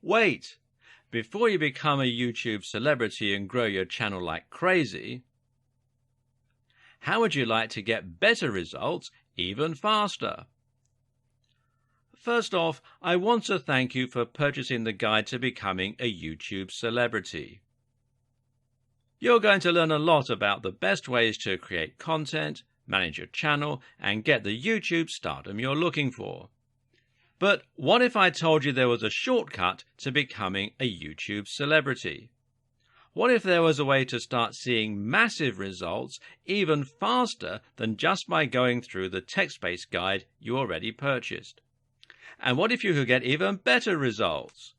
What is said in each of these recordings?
Wait! Before you become a YouTube celebrity and grow your channel like crazy, how would you like to get better results even faster? First off, I want to thank you for purchasing the guide to becoming a YouTube celebrity. You're going to learn a lot about the best ways to create content, manage your channel, and get the YouTube stardom you're looking for. But what if I told you there was a shortcut to becoming a YouTube celebrity? What if there was a way to start seeing massive results even faster than just by going through the text-based guide you already purchased? And what if you could get even better results?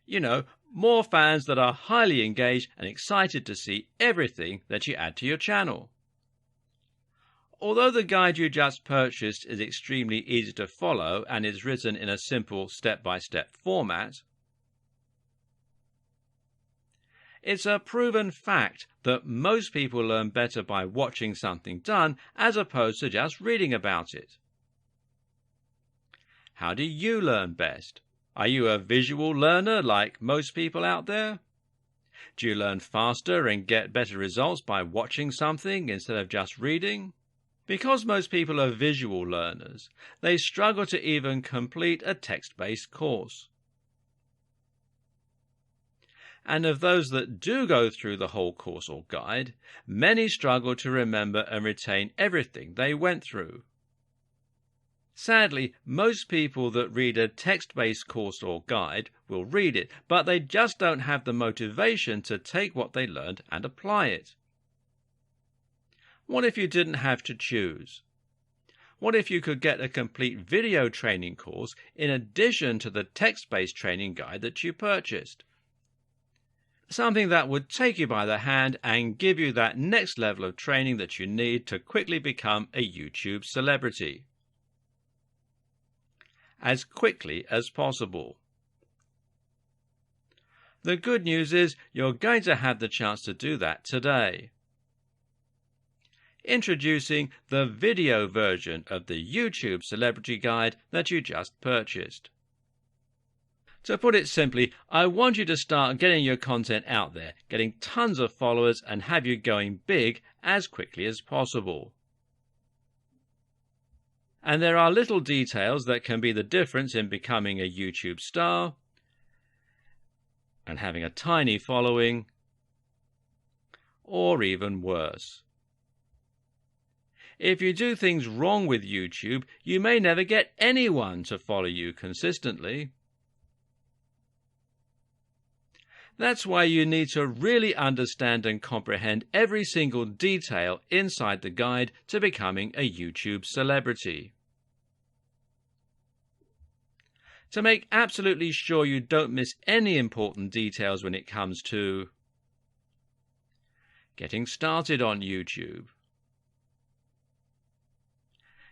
You know, more fans that are highly engaged and excited to see everything that you add to your channel. Although the guide you just purchased is extremely easy to follow and is written in a simple step-by-step format, it's a proven fact that most people learn better by watching something done as opposed to just reading about it. How do you learn best? Are you a visual learner like most people out there? Do you learn faster and get better results by watching something instead of just reading? Because most people are visual learners, they struggle to even complete a text-based course. And of those that do go through the whole course or guide, many struggle to remember and retain everything they went through. Sadly, most people that read a text-based course or guide will read it, but they just don't have the motivation to take what they learned and apply it. What if you didn't have to choose? What if you could get a complete video training course in addition to the text-based training guide that you purchased? Something that would take you by the hand and give you that next level of training that you need to quickly become a YouTube celebrity. As quickly as possible. The good news is you're going to have the chance to do that today. Introducing the video version of the YouTube Celebrity Guide that you just purchased. To put it simply, I want you to start getting your content out there, getting tons of followers, and have you going big as quickly as possible. And there are little details that can be the difference in becoming a YouTube star and having a tiny following, or even worse. If you do things wrong with YouTube, you may never get anyone to follow you consistently. That's why you need to really understand and comprehend every single detail inside the guide to becoming a YouTube celebrity. To make absolutely sure you don't miss any important details when it comes to getting started on YouTube,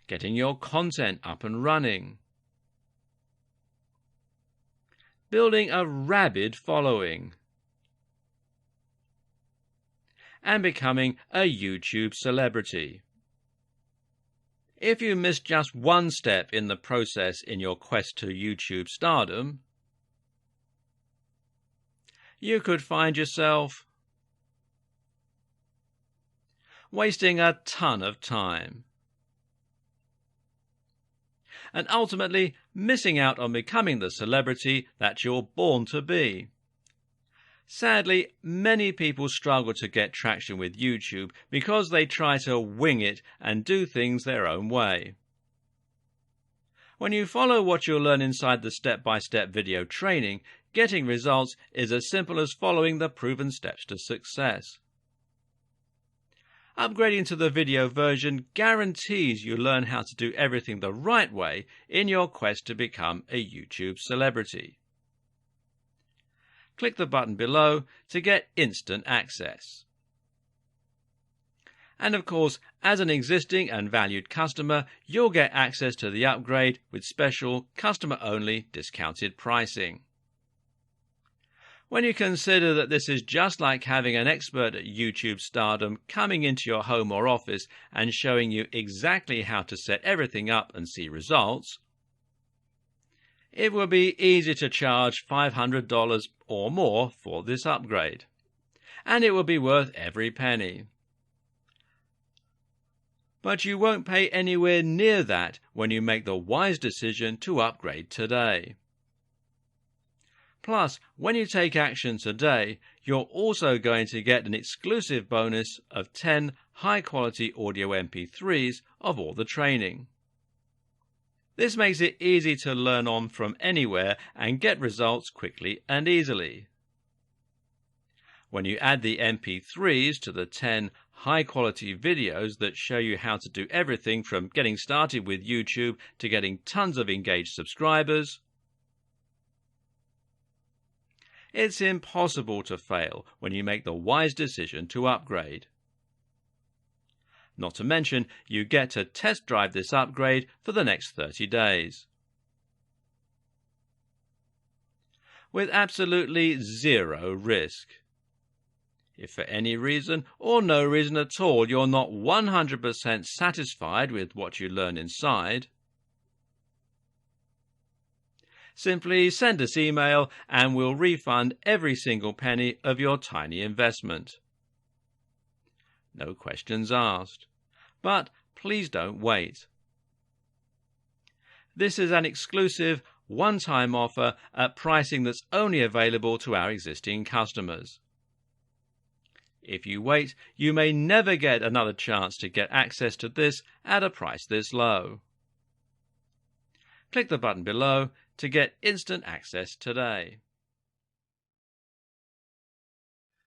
getting your content up and running, building a rabid following, and becoming a YouTube celebrity. If you miss just one step in the process in your quest to YouTube stardom, you could find yourself wasting a ton of time and ultimately missing out on becoming the celebrity that you're born to be. Sadly, many people struggle to get traction with YouTube because they try to wing it and do things their own way. When you follow what you'll learn inside the step-by-step video training, getting results is as simple as following the proven steps to success. Upgrading to the video version guarantees you learn how to do everything the right way in your quest to become a YouTube celebrity. Click the button below to get instant access. And of course, as an existing and valued customer, you'll get access to the upgrade with special customer-only discounted pricing. When you consider that this is just like having an expert at YouTube stardom coming into your home or office and showing you exactly how to set everything up and see results, It will be easy to charge $500 or more for this upgrade, and it will be worth every penny. But you won't pay anywhere near that when you make the wise decision to upgrade today. Plus, when you take action today, you're also going to get an exclusive bonus of 10 high-quality audio MP3s of all the training. This makes it easy to learn on from anywhere and get results quickly and easily. When you add the MP3s to the 10 high-quality videos that show you how to do everything from getting started with YouTube to getting tons of engaged subscribers, it's impossible to fail when you make the wise decision to upgrade. Not to mention, you get to test drive this upgrade for the next 30 days. With absolutely zero risk. If for any reason or no reason at all you're not 100% satisfied with what you learn inside, simply send us email and we'll refund every single penny of your tiny investment. No questions asked. But please don't wait. This is an exclusive, one-time offer at pricing that's only available to our existing customers. If you wait, you may never get another chance to get access to this at a price this low. Click the button below to get instant access today.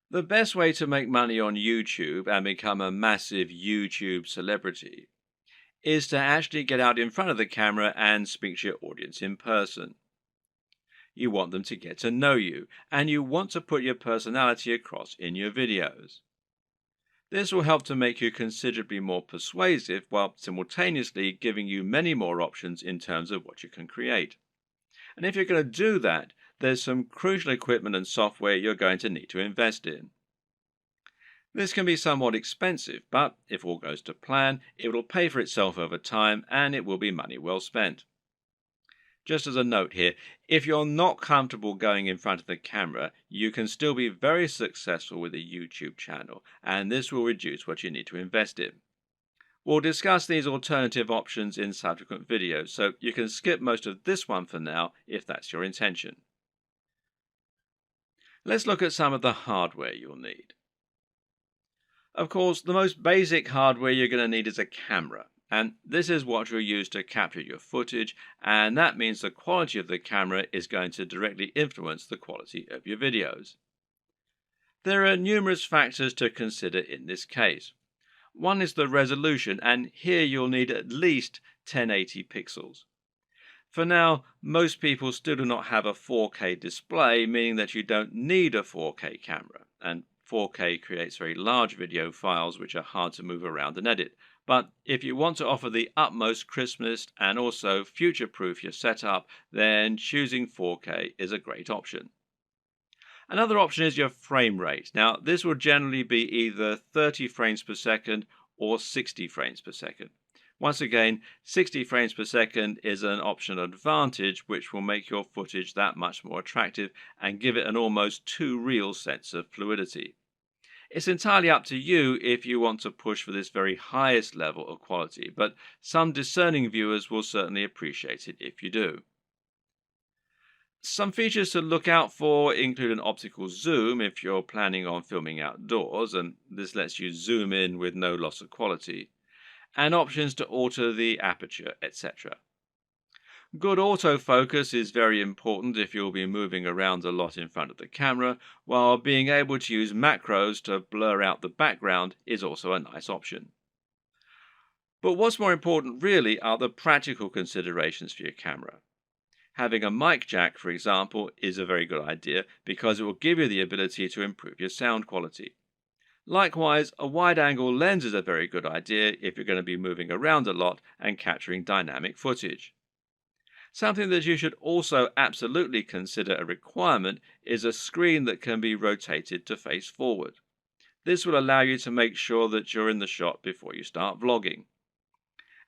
The best way to make money on YouTube and become a massive YouTube celebrity is to actually get out in front of the camera and speak to your audience in person. You want them to get to know you, and you want to put your personality across in your videos. This will help to make you considerably more persuasive while simultaneously giving you many more options in terms of what you can create. And if you're going to do that, there's some crucial equipment and software you're going to need to invest in. This can be somewhat expensive, but if all goes to plan, it will pay for itself over time and it will be money well spent. Just as a note here, if you're not comfortable going in front of the camera, you can still be very successful with a YouTube channel, and this will reduce what you need to invest in. We'll discuss these alternative options in subsequent videos, so you can skip most of this one for now if that's your intention. Let's look at some of the hardware you'll need. Of course, the most basic hardware you're going to need is a camera, and this is what you'll use to capture your footage, and that means the quality of the camera is going to directly influence the quality of your videos. There are numerous factors to consider in this case. One is the resolution, and here you'll need at least 1080 pixels. For now, most people still do not have a 4K display, meaning that you don't need a 4K camera, and 4K creates very large video files which are hard to move around and edit. But if you want to offer the utmost crispness and also future-proof your setup, then choosing 4K is a great option. Another option is your frame rate. Now, this will generally be either 30 frames per second or 60 frames per second. Once again, 60 frames per second is an optional advantage which will make your footage that much more attractive and give it an almost too real sense of fluidity. It's entirely up to you if you want to push for this very highest level of quality, but some discerning viewers will certainly appreciate it if you do. Some features to look out for include an optical zoom if you're planning on filming outdoors, and this lets you zoom in with no loss of quality, and options to alter the aperture, etc. Good autofocus is very important if you'll be moving around a lot in front of the camera, while being able to use macros to blur out the background is also a nice option. But what's more important really are the practical considerations for your camera. Having a mic jack, for example, is a very good idea because it will give you the ability to improve your sound quality. Likewise, a wide-angle lens is a very good idea if you're going to be moving around a lot and capturing dynamic footage. Something that you should also absolutely consider a requirement is a screen that can be rotated to face forward. This will allow you to make sure that you're in the shot before you start vlogging.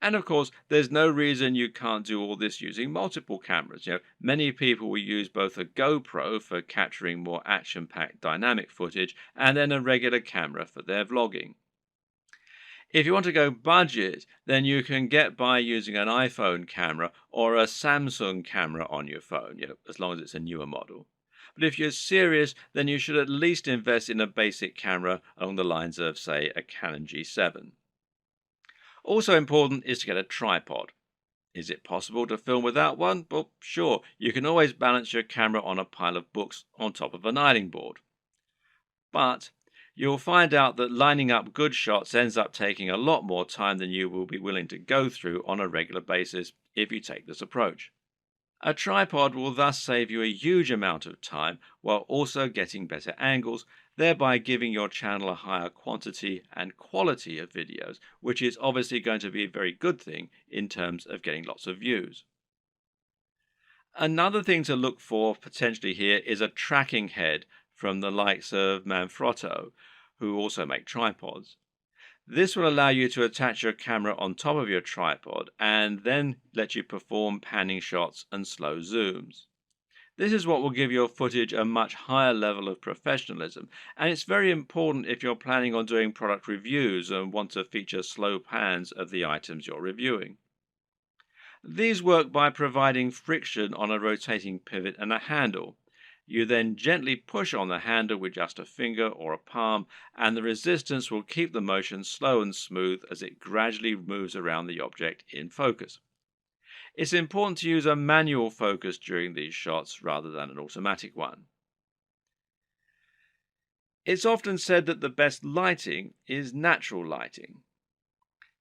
And of course, there's no reason you can't do all this using multiple cameras. Many people will use both a GoPro for capturing more action-packed dynamic footage and then a regular camera for their vlogging. If you want to go budget, then you can get by using an iPhone camera or a Samsung camera on your phone, as long as it's a newer model. But if you're serious, then you should at least invest in a basic camera along the lines of, say, a Canon G7. Also important is to get a tripod. Is it possible to film without one? Well, sure, you can always balance your camera on a pile of books on top of an ironing board. But you'll find out that lining up good shots ends up taking a lot more time than you will be willing to go through on a regular basis if you take this approach. A tripod will thus save you a huge amount of time while also getting better angles, thereby giving your channel a higher quantity and quality of videos, which is obviously going to be a very good thing in terms of getting lots of views. Another thing to look for potentially here is a tracking head from the likes of Manfrotto, who also make tripods. This will allow you to attach your camera on top of your tripod and then let you perform panning shots and slow zooms. This is what will give your footage a much higher level of professionalism, and it's very important if you're planning on doing product reviews and want to feature slow pans of the items you're reviewing. These work by providing friction on a rotating pivot and a handle. You then gently push on the handle with just a finger or a palm, and the resistance will keep the motion slow and smooth as it gradually moves around the object in focus. It's important to use a manual focus during these shots rather than an automatic one. It's often said that the best lighting is natural lighting.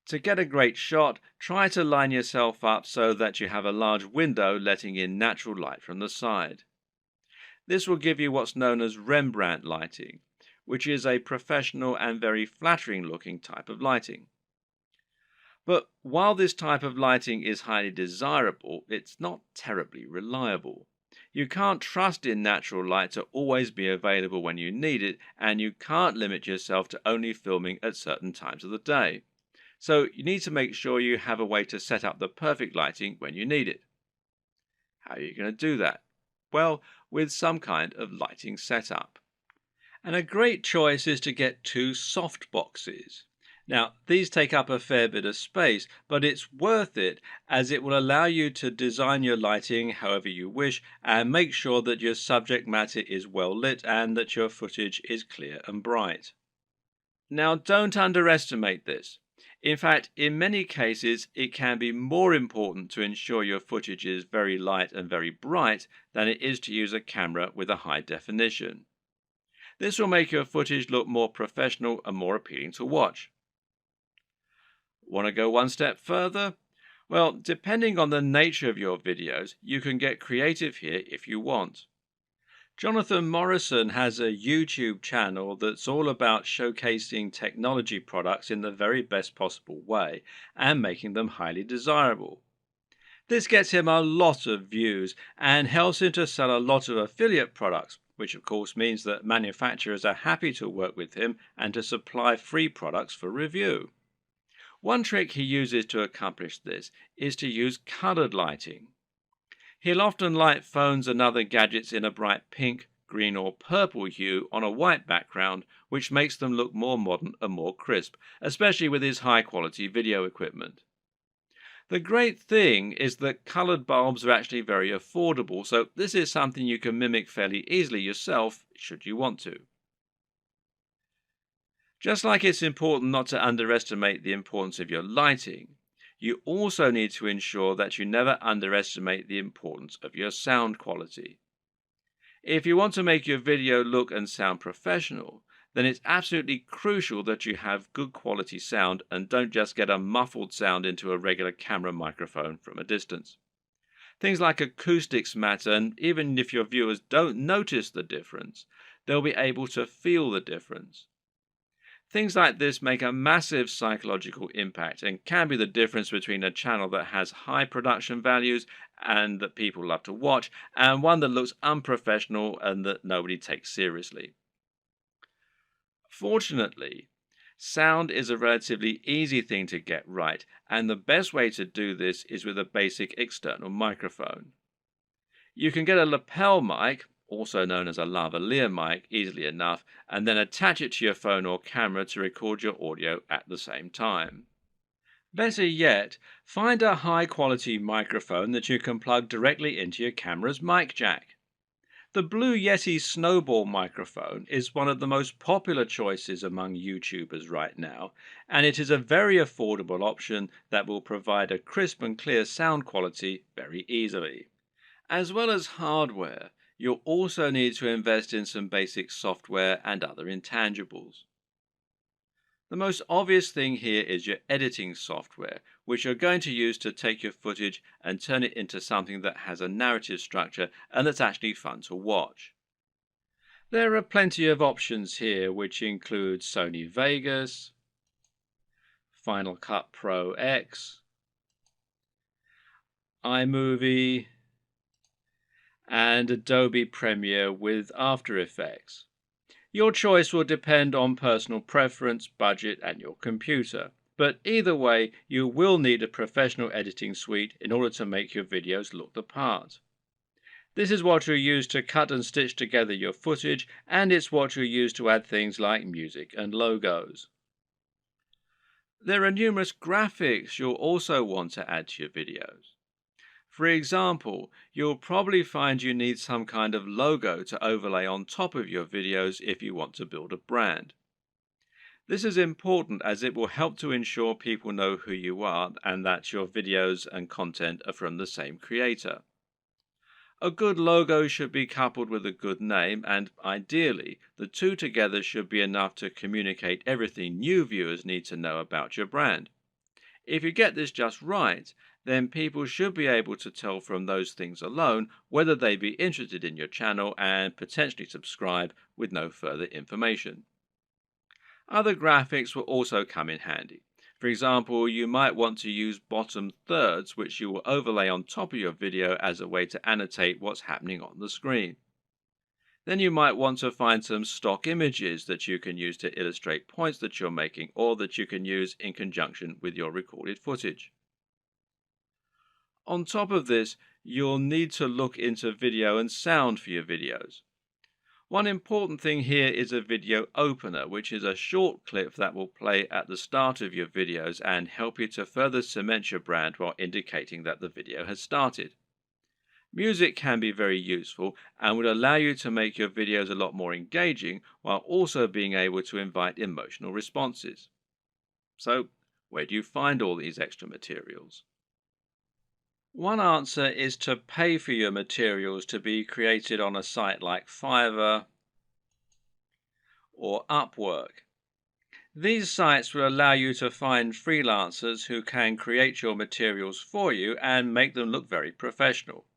To get a great shot, try to line yourself up so that you have a large window letting in natural light from the side. This will give you what's known as Rembrandt lighting, which is a professional and very flattering looking type of lighting. But while this type of lighting is highly desirable, it's not terribly reliable. You can't trust in natural light to always be available when you need it, and you can't limit yourself to only filming at certain times of the day. So you need to make sure you have a way to set up the perfect lighting when you need it. How are you going to do that? Well, with some kind of lighting setup. And a great choice is to get two soft boxes. Now, these take up a fair bit of space, but it's worth it as it will allow you to design your lighting however you wish and make sure that your subject matter is well lit and that your footage is clear and bright. Now, don't underestimate this. In fact, in many cases, it can be more important to ensure your footage is very light and very bright than it is to use a camera with a high definition. This will make your footage look more professional and more appealing to watch. Want to go one step further? Well, depending on the nature of your videos, you can get creative here if you want. Jonathan Morrison has a YouTube channel that's all about showcasing technology products in the very best possible way and making them highly desirable. This gets him a lot of views and helps him to sell a lot of affiliate products, which of course means that manufacturers are happy to work with him and to supply free products for review. One trick he uses to accomplish this is to use colored lighting. He'll often light phones and other gadgets in a bright pink, green or purple hue on a white background, which makes them look more modern and more crisp, especially with his high-quality video equipment. The great thing is that colored bulbs are actually very affordable, so this is something you can mimic fairly easily yourself, should you want to. Just like it's important not to underestimate the importance of your lighting, you also need to ensure that you never underestimate the importance of your sound quality. If you want to make your video look and sound professional, then it's absolutely crucial that you have good quality sound and don't just get a muffled sound into a regular camera microphone from a distance. Things like acoustics matter, and even if your viewers don't notice the difference, they'll be able to feel the difference. Things like this make a massive psychological impact and can be the difference between a channel that has high production values and that people love to watch, and one that looks unprofessional and that nobody takes seriously. Fortunately, Sound is a relatively easy thing to get right, and the best way to do this is with a basic external microphone. You can get a lapel mic, also known as a lavalier mic, easily enough, and then attach it to your phone or camera to record your audio at the same time. Better yet, find a high-quality microphone that you can plug directly into your camera's mic jack. The Blue Yeti Snowball microphone is one of the most popular choices among YouTubers right now, and it is a very affordable option that will provide a crisp and clear sound quality very easily. As well as hardware, you'll also need to invest in some basic software and other intangibles. The most obvious thing here is your editing software, which you're going to use to take your footage and turn it into something that has a narrative structure and that's actually fun to watch. There are plenty of options here, which include Sony Vegas, Final Cut Pro X, iMovie, and Adobe Premiere with After Effects. Your choice will depend on personal preference, budget, and your computer. But either way, you will need a professional editing suite in order to make your videos look the part. This is what you'll use to cut and stitch together your footage, and it's what you'll use to add things like music and logos. There are numerous graphics you'll also want to add to your videos. For example, you'll probably find you need some kind of logo to overlay on top of your videos if you want to build a brand. This is important as it will help to ensure people know who you are and that your videos and content are from the same creator. A good logo should be coupled with a good name, and ideally, the two together should be enough to communicate everything new viewers need to know about your brand. If you get this just right, then people should be able to tell from those things alone whether they be interested in your channel and potentially subscribe with no further information. Other graphics will also come in handy. For example, you might want to use bottom thirds, which you will overlay on top of your video as a way to annotate what's happening on the screen. Then you might want to find some stock images that you can use to illustrate points that you're making or that you can use in conjunction with your recorded footage. On top of this, you'll need to look into video and sound for your videos. One important thing here is a video opener, which is a short clip that will play at the start of your videos and help you to further cement your brand while indicating that the video has started. Music can be very useful and would allow you to make your videos a lot more engaging while also being able to invite emotional responses. So, where do you find all these extra materials? One answer is to pay for your materials to be created on a site like Fiverr or Upwork. These sites will allow you to find freelancers who can create your materials for you and make them look very professional.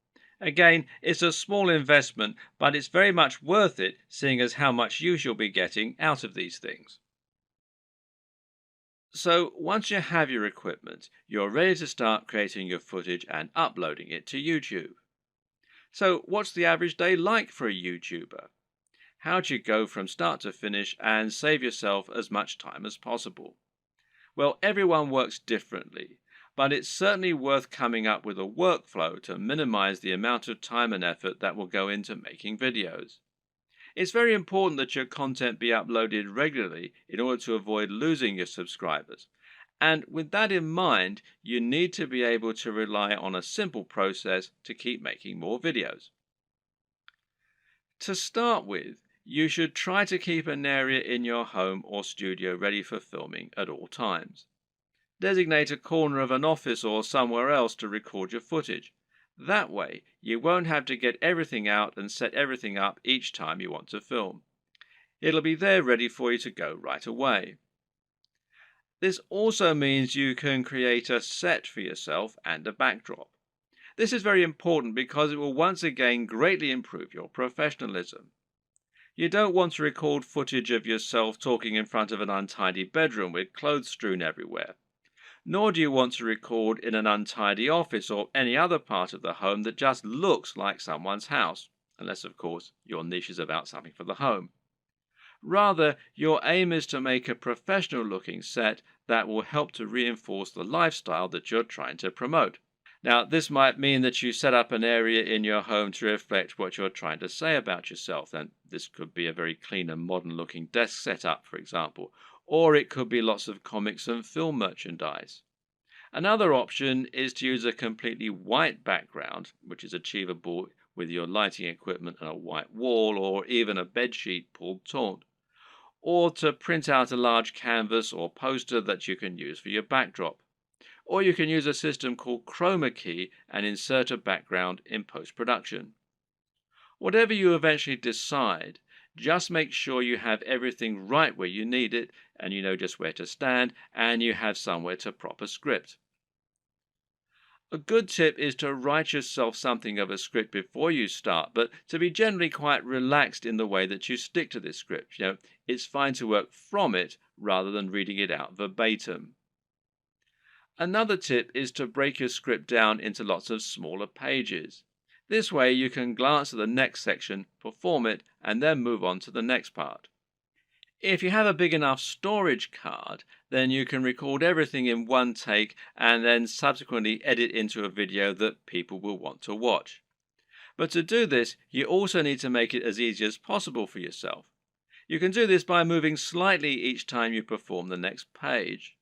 Again, it's a small investment, but it's very much worth it, seeing as how much use you'll be getting out of these things. So once you have your equipment, you're ready to start creating your footage and uploading it to YouTube. So what's the average day like for a YouTuber? How do you go from start to finish and save yourself as much time as possible? Well, everyone works differently, but it's certainly worth coming up with a workflow to minimize the amount of time and effort that will go into making videos. It's very important that your content be uploaded regularly in order to avoid losing your subscribers. And with that in mind, you need to be able to rely on a simple process to keep making more videos. To start with, you should try to keep an area in your home or studio ready for filming at all times. Designate a corner of an office or somewhere else to record your footage. That way, you won't have to get everything out and set everything up each time you want to film. It'll be there ready for you to go right away. This also means you can create a set for yourself and a backdrop. This is very important because it will once again greatly improve your professionalism. You don't want to record footage of yourself talking in front of an untidy bedroom with clothes strewn everywhere. Nor do you want to record in an untidy office or any other part of the home that just looks like someone's house, unless of course your niche is about something for the home. Rather, your aim is to make a professional-looking set that will help to reinforce the lifestyle that you're trying to promote. Now, this might mean that you set up an area in your home to reflect what you're trying to say about yourself. And this could be a very clean and modern-looking desk setup, for example, or it could be lots of comics and film merchandise. Another option is to use a completely white background, which is achievable with your lighting equipment and a white wall or even a bedsheet pulled taut, or to print out a large canvas or poster that you can use for your backdrop. Or you can use a system called chroma key and insert a background in post-production. Whatever you eventually decide, just make sure you have everything right where you need it, and you know just where to stand, and you have somewhere to prop a script. A good tip is to write yourself something of a script before you start, but to be generally quite relaxed in the way that you stick to this script. It's fine to work from it rather than reading it out verbatim. Another tip is to break your script down into lots of smaller pages. This way you can glance at the next section, perform it, and then move on to the next part. If you have a big enough storage card, then you can record everything in one take and then subsequently edit into a video that people will want to watch. But to do this, you also need to make it as easy as possible for yourself. You can do this by moving slightly each time you perform the next page.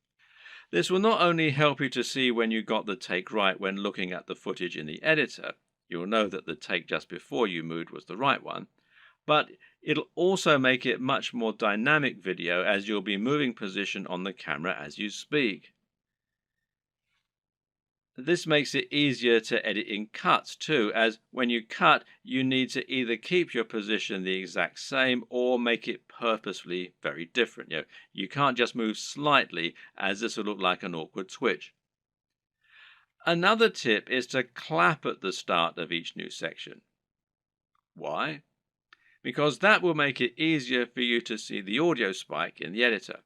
This will not only help you to see when you got the take right when looking at the footage in the editor, you'll know that the take just before you moved was the right one, but it'll also make it much more dynamic video as you'll be moving position on the camera as you speak. This makes it easier to edit in cuts too, as when you cut, you need to either keep your position the exact same or make it purposefully very different. You can't just move slightly, as this will look like an awkward twitch. Another tip is to clap at the start of each new section. Why? Because that will make it easier for you to see the audio spike in the editor.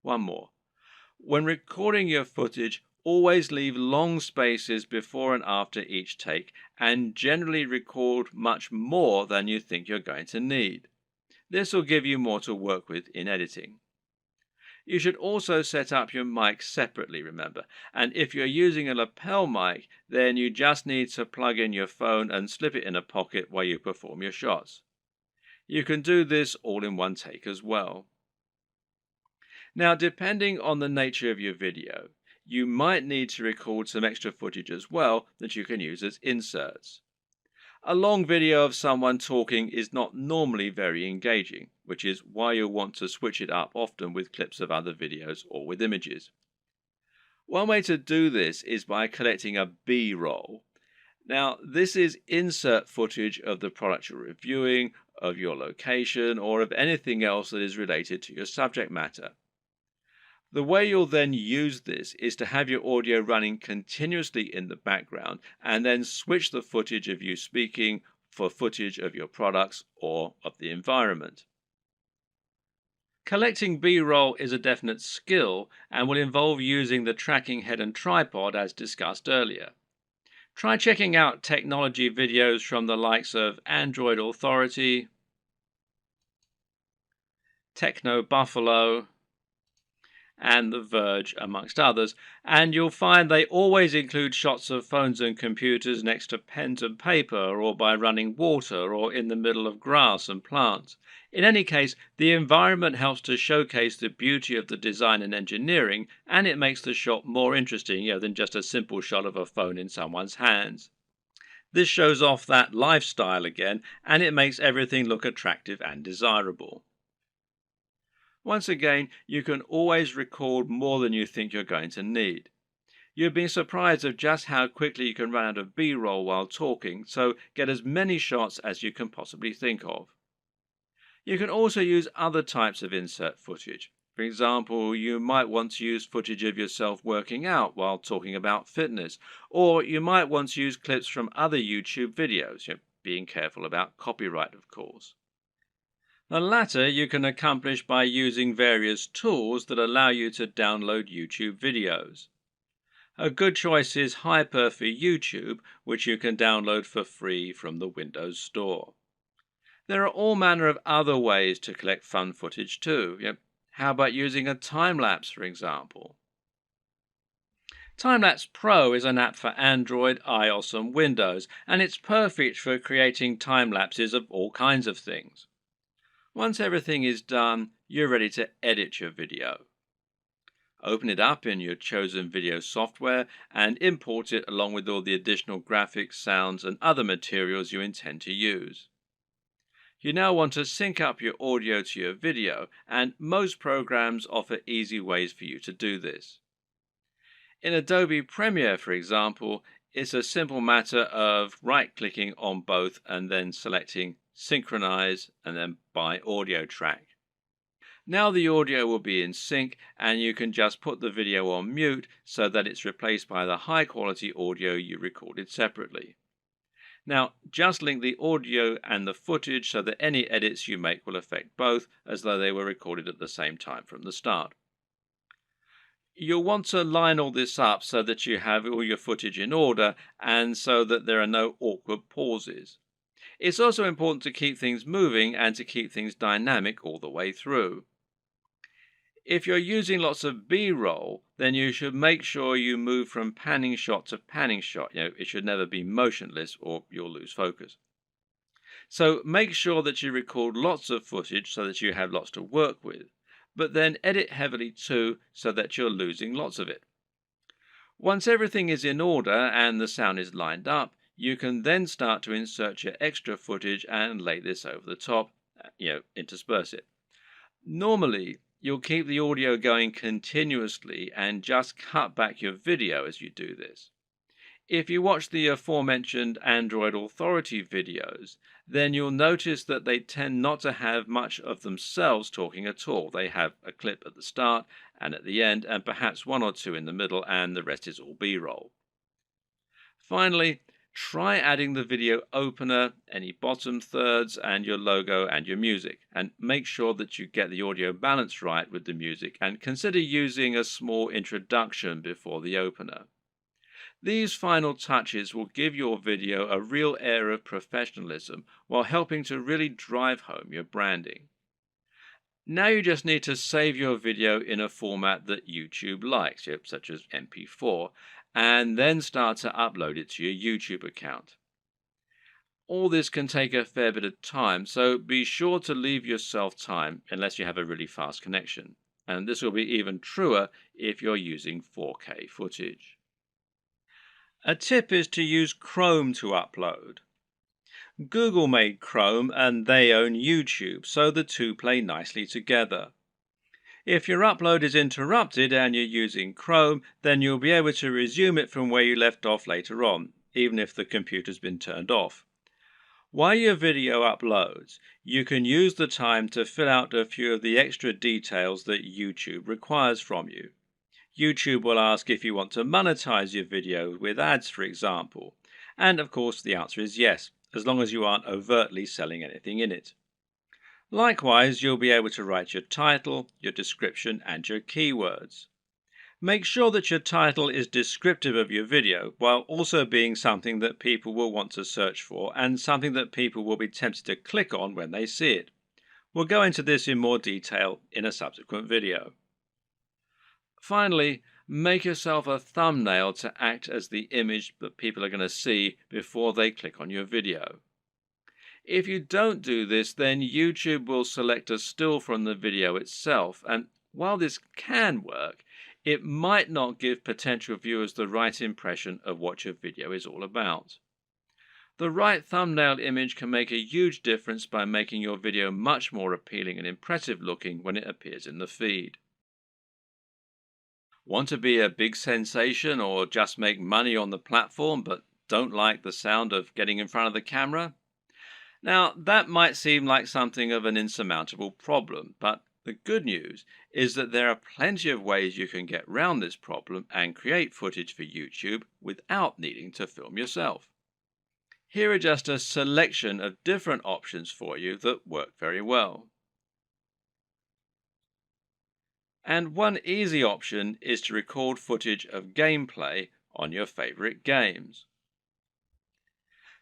One more. When recording your footage, always leave long spaces before and after each take, and generally record much more than you think you're going to need. This will give you more to work with in editing. You should also set up your mic separately, remember, and if you're using a lapel mic, then you just need to plug in your phone and slip it in a pocket while you perform your shots. You can do this all in one take as well. Now, depending on the nature of your video, you might need to record some extra footage as well that you can use as inserts. A long video of someone talking is not normally very engaging, which is why you'll want to switch it up often with clips of other videos or with images. One way to do this is by collecting a B-roll. Now, this is insert footage of the product you're reviewing, of your location, or of anything else that is related to your subject matter. The way you'll then use this is to have your audio running continuously in the background and then switch the footage of you speaking for footage of your products or of the environment. Collecting B-roll is a definite skill and will involve using the tracking head and tripod as discussed earlier. Try checking out technology videos from the likes of Android Authority, Techno Buffalo, and The Verge, amongst others, and you'll find they always include shots of phones and computers next to pens and paper, or by running water, or in the middle of grass and plants. In any case, the environment helps to showcase the beauty of the design and engineering, and it makes the shot more interesting than just a simple shot of a phone in someone's hands. This shows off that lifestyle again, and it makes everything look attractive and desirable. Once again, you can always record more than you think you're going to need. You'd be surprised of just how quickly you can run out of B-roll while talking, so get as many shots as you can possibly think of. You can also use other types of insert footage. For example, you might want to use footage of yourself working out while talking about fitness, or you might want to use clips from other YouTube videos, being careful about copyright, of course. The latter you can accomplish by using various tools that allow you to download YouTube videos. A good choice is Hyper for YouTube, which you can download for free from the Windows Store. There are all manner of other ways to collect fun footage too. How about using a time lapse, for example? Timelapse Pro is an app for Android, iOS, and Windows, and it's perfect for creating time lapses of all kinds of things. Once everything is done, you're ready to edit your video. Open it up in your chosen video software and import it along with all the additional graphics, sounds, and other materials you intend to use. You now want to sync up your audio to your video, and most programs offer easy ways for you to do this. In Adobe Premiere, for example, it's a simple matter of right-clicking on both and then selecting Synchronize and then by audio track. Now the audio will be in sync and you can just put the video on mute so that it's replaced by the high-quality audio you recorded separately. Now, just link the audio and the footage so that any edits you make will affect both as though they were recorded at the same time from the start. You'll want to line all this up so that you have all your footage in order and so that there are no awkward pauses. It's also important to keep things moving and to keep things dynamic all the way through. If you're using lots of B-roll, then you should make sure you move from panning shot to panning shot. It should never be motionless or you'll lose focus. So make sure that you record lots of footage so that you have lots to work with, but then edit heavily too so that you're losing lots of it. Once everything is in order and the sound is lined up, you can then start to insert your extra footage and lay this over the top, intersperse it. Normally, you'll keep the audio going continuously and just cut back your video as you do this. If you watch the aforementioned Android Authority videos, then you'll notice that they tend not to have much of themselves talking at all. They have a clip at the start and at the end, and perhaps one or two in the middle, and the rest is all B-roll. Finally, try adding the video opener, any bottom thirds, and your logo and your music, and make sure that you get the audio balance right with the music, and consider using a small introduction before the opener. These final touches will give your video a real air of professionalism while helping to really drive home your branding. Now you just need to save your video in a format that YouTube likes, such as MP4, and then start to upload it to your YouTube account. All this can take a fair bit of time, so be sure to leave yourself time unless you have a really fast connection. And this will be even truer if you're using 4K footage. A tip is to use Chrome to upload. Google made Chrome and they own YouTube, so the two play nicely together. If your upload is interrupted and you're using Chrome, then you'll be able to resume it from where you left off later on, even if the computer's been turned off. While your video uploads, you can use the time to fill out a few of the extra details that YouTube requires from you. YouTube will ask if you want to monetize your video with ads, for example. And of course, the answer is yes, as long as you aren't overtly selling anything in it. Likewise, you'll be able to write your title, your description, and your keywords. Make sure that your title is descriptive of your video, while also being something that people will want to search for and something that people will be tempted to click on when they see it. We'll go into this in more detail in a subsequent video. Finally, make yourself a thumbnail to act as the image that people are going to see before they click on your video. If you don't do this, then YouTube will select a still from the video itself, and while this can work, it might not give potential viewers the right impression of what your video is all about. The right thumbnail image can make a huge difference by making your video much more appealing and impressive looking when it appears in the feed. Want to be a big sensation or just make money on the platform but don't like the sound of getting in front of the camera? Now, that might seem like something of an insurmountable problem, but the good news is that there are plenty of ways you can get around this problem and create footage for YouTube without needing to film yourself. Here are just a selection of different options for you that work very well. And one easy option is to record footage of gameplay on your favorite games.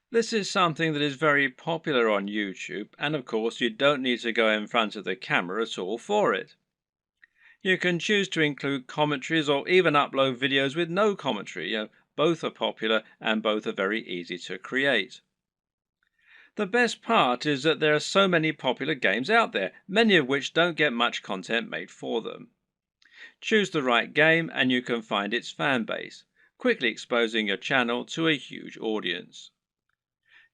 This is something that is very popular on YouTube, and of course, you don't need to go in front of the camera at all for it. You can choose to include commentaries or even upload videos with no commentary. Both are popular and both are very easy to create. The best part is that there are so many popular games out there, many of which don't get much content made for them. Choose the right game and you can find its fan base, quickly exposing your channel to a huge audience.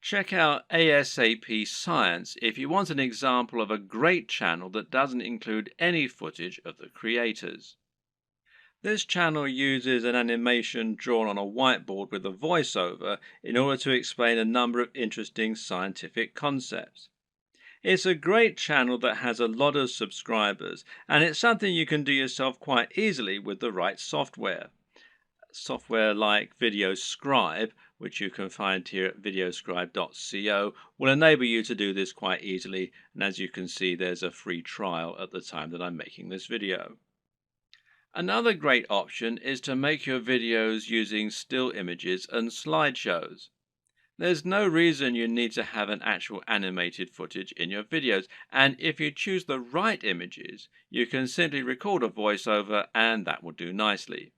Check out ASAP Science if you want an example of a great channel that doesn't include any footage of the creators. This channel uses an animation drawn on a whiteboard with a voiceover in order to explain a number of interesting scientific concepts. It's a great channel that has a lot of subscribers, and it's something you can do yourself quite easily with the right software. Software like VideoScribe, which you can find here at videoscribe.co, will enable you to do this quite easily, and as you can see, there's a free trial at the time that I'm making this video. Another great option is to make your videos using still images and slideshows. There's no reason you need to have an actual animated footage in your videos, and if you choose the right images, you can simply record a voiceover and that will do nicely.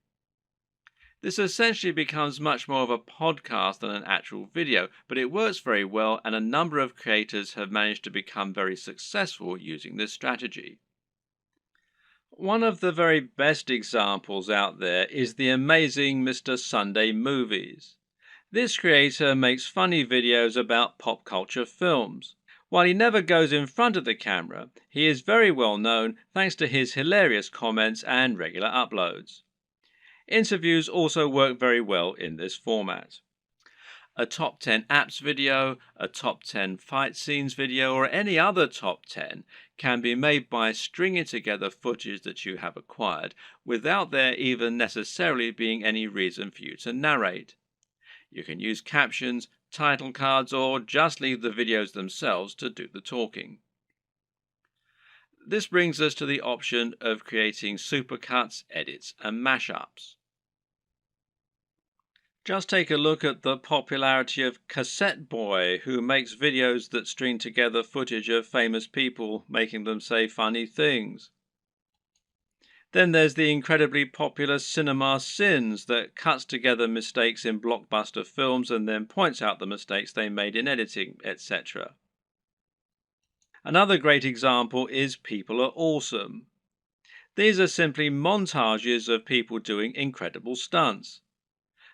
This essentially becomes much more of a podcast than an actual video, but it works very well and a number of creators have managed to become very successful using this strategy. One of the very best examples out there is the amazing Mr. Sunday Movies. This creator makes funny videos about pop culture films. While he never goes in front of the camera, he is very well known thanks to his hilarious comments and regular uploads. Interviews also work very well in this format. A top 10 apps video, a top 10 fight scenes video, or any other top 10 can be made by stringing together footage that you have acquired without there even necessarily being any reason for you to narrate. You can use captions, title cards, or just leave the videos themselves to do the talking. This brings us to the option of creating supercuts, edits, and mashups. Just take a look at the popularity of Cassette Boy, who makes videos that string together footage of famous people making them say funny things. Then there's the incredibly popular Cinema Sins that cuts together mistakes in blockbuster films and then points out the mistakes they made in editing, etc. Another great example is People Are Awesome. These are simply montages of people doing incredible stunts.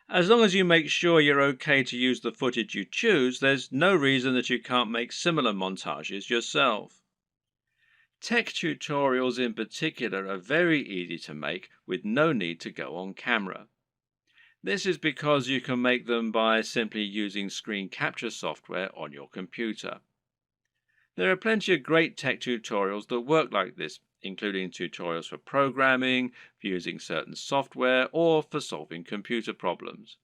As long as you make sure you're okay to use the footage you choose, there's no reason that you can't make similar montages yourself. Tech tutorials in particular are very easy to make with no need to go on camera. This is because you can make them by simply using screen capture software on your computer. There are plenty of great tech tutorials that work like this, including tutorials for programming, for using certain software, or for solving computer problems.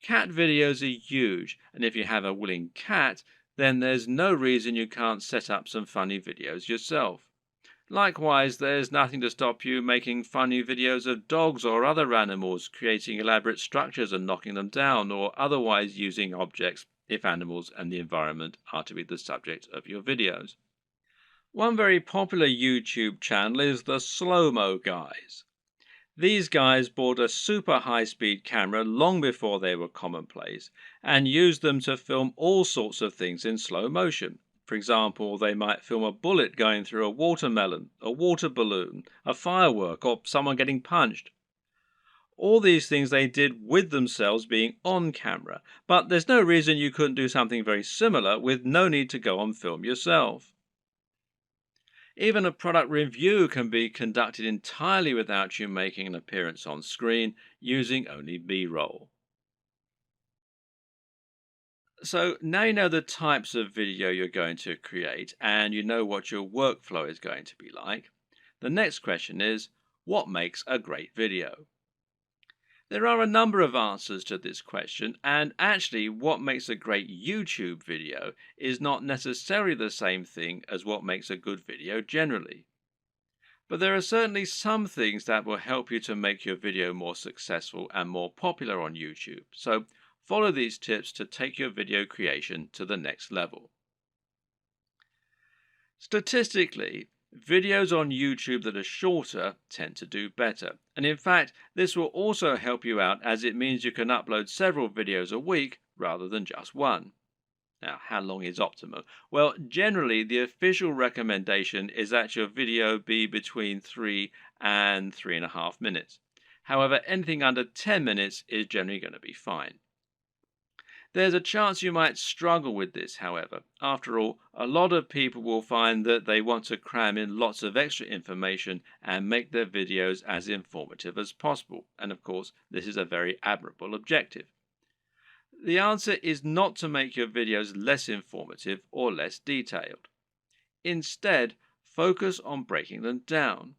Cat videos are huge, and if you have a willing cat, then there's no reason you can't set up some funny videos yourself. Likewise, there's nothing to stop you making funny videos of dogs or other animals, creating elaborate structures and knocking them down, or otherwise using objects if animals and the environment are to be the subject of your videos. One very popular YouTube channel is the Slow-Mo Guys. These guys bought a super high-speed camera long before they were commonplace and used them to film all sorts of things in slow motion. For example, they might film a bullet going through a watermelon, a water balloon, a firework, or someone getting punched. All these things they did with themselves being on camera, but there's no reason you couldn't do something very similar with no need to go on film yourself. Even a product review can be conducted entirely without you making an appearance on screen, using only B-roll. So now you know the types of video you're going to create and you know what your workflow is going to be like. The next question is, what makes a great video? There are a number of answers to this question, and actually what makes a great YouTube video is not necessarily the same thing as what makes a good video generally. But there are certainly some things that will help you to make your video more successful and more popular on YouTube. So Follow these tips to take your video creation to the next level. Statistically, videos on YouTube that are shorter tend to do better. And in fact, this will also help you out as it means you can upload several videos a week rather than just one. Now, how long is optimal? Well, generally, the official recommendation is that your video be between 3 and 3.5 minutes. However, anything under 10 minutes is generally going to be fine. There's a chance you might struggle with this, however. After all, a lot of people will find that they want to cram in lots of extra information and make their videos as informative as possible. And of course, this is a very admirable objective. The answer is not to make your videos less informative or less detailed. Instead, focus on breaking them down.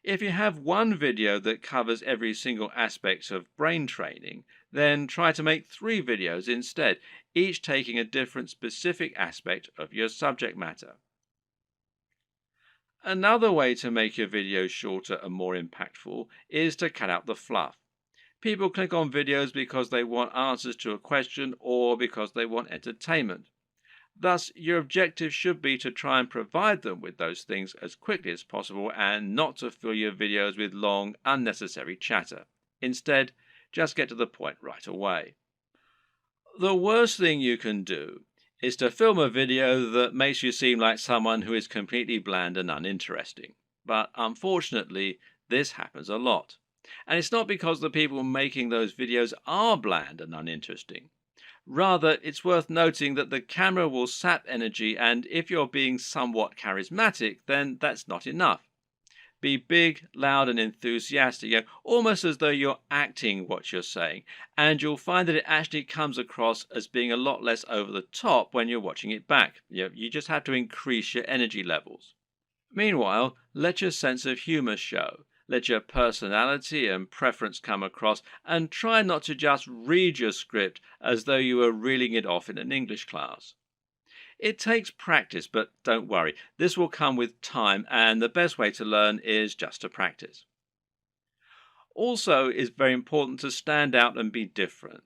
If you have one video that covers every single aspect of brain training, then try to make 3 videos instead, each taking a different specific aspect of your subject matter. Another way to make your videos shorter and more impactful is to cut out the fluff. People click on videos because they want answers to a question or because they want entertainment. Thus, your objective should be to try and provide them with those things as quickly as possible and not to fill your videos with long, unnecessary chatter. Instead, just get to the point right away. The worst thing you can do is to film a video that makes you seem like someone who is completely bland and uninteresting. But unfortunately, this happens a lot. And it's not because the people making those videos are bland and uninteresting. Rather, it's worth noting that the camera will sap energy, and if you're being somewhat charismatic, then that's not enough. Be big, loud, and enthusiastic, almost as though you're acting what you're saying, and you'll find that it actually comes across as being a lot less over the top when you're watching it back. You just have to increase your energy levels. Meanwhile, let your sense of humor show. Let your personality and preference come across, and try not to just read your script as though you were reeling it off in an English class. It takes practice, but don't worry, this will come with time, and the best way to learn is just to practice. Also, it's very important to stand out and be different.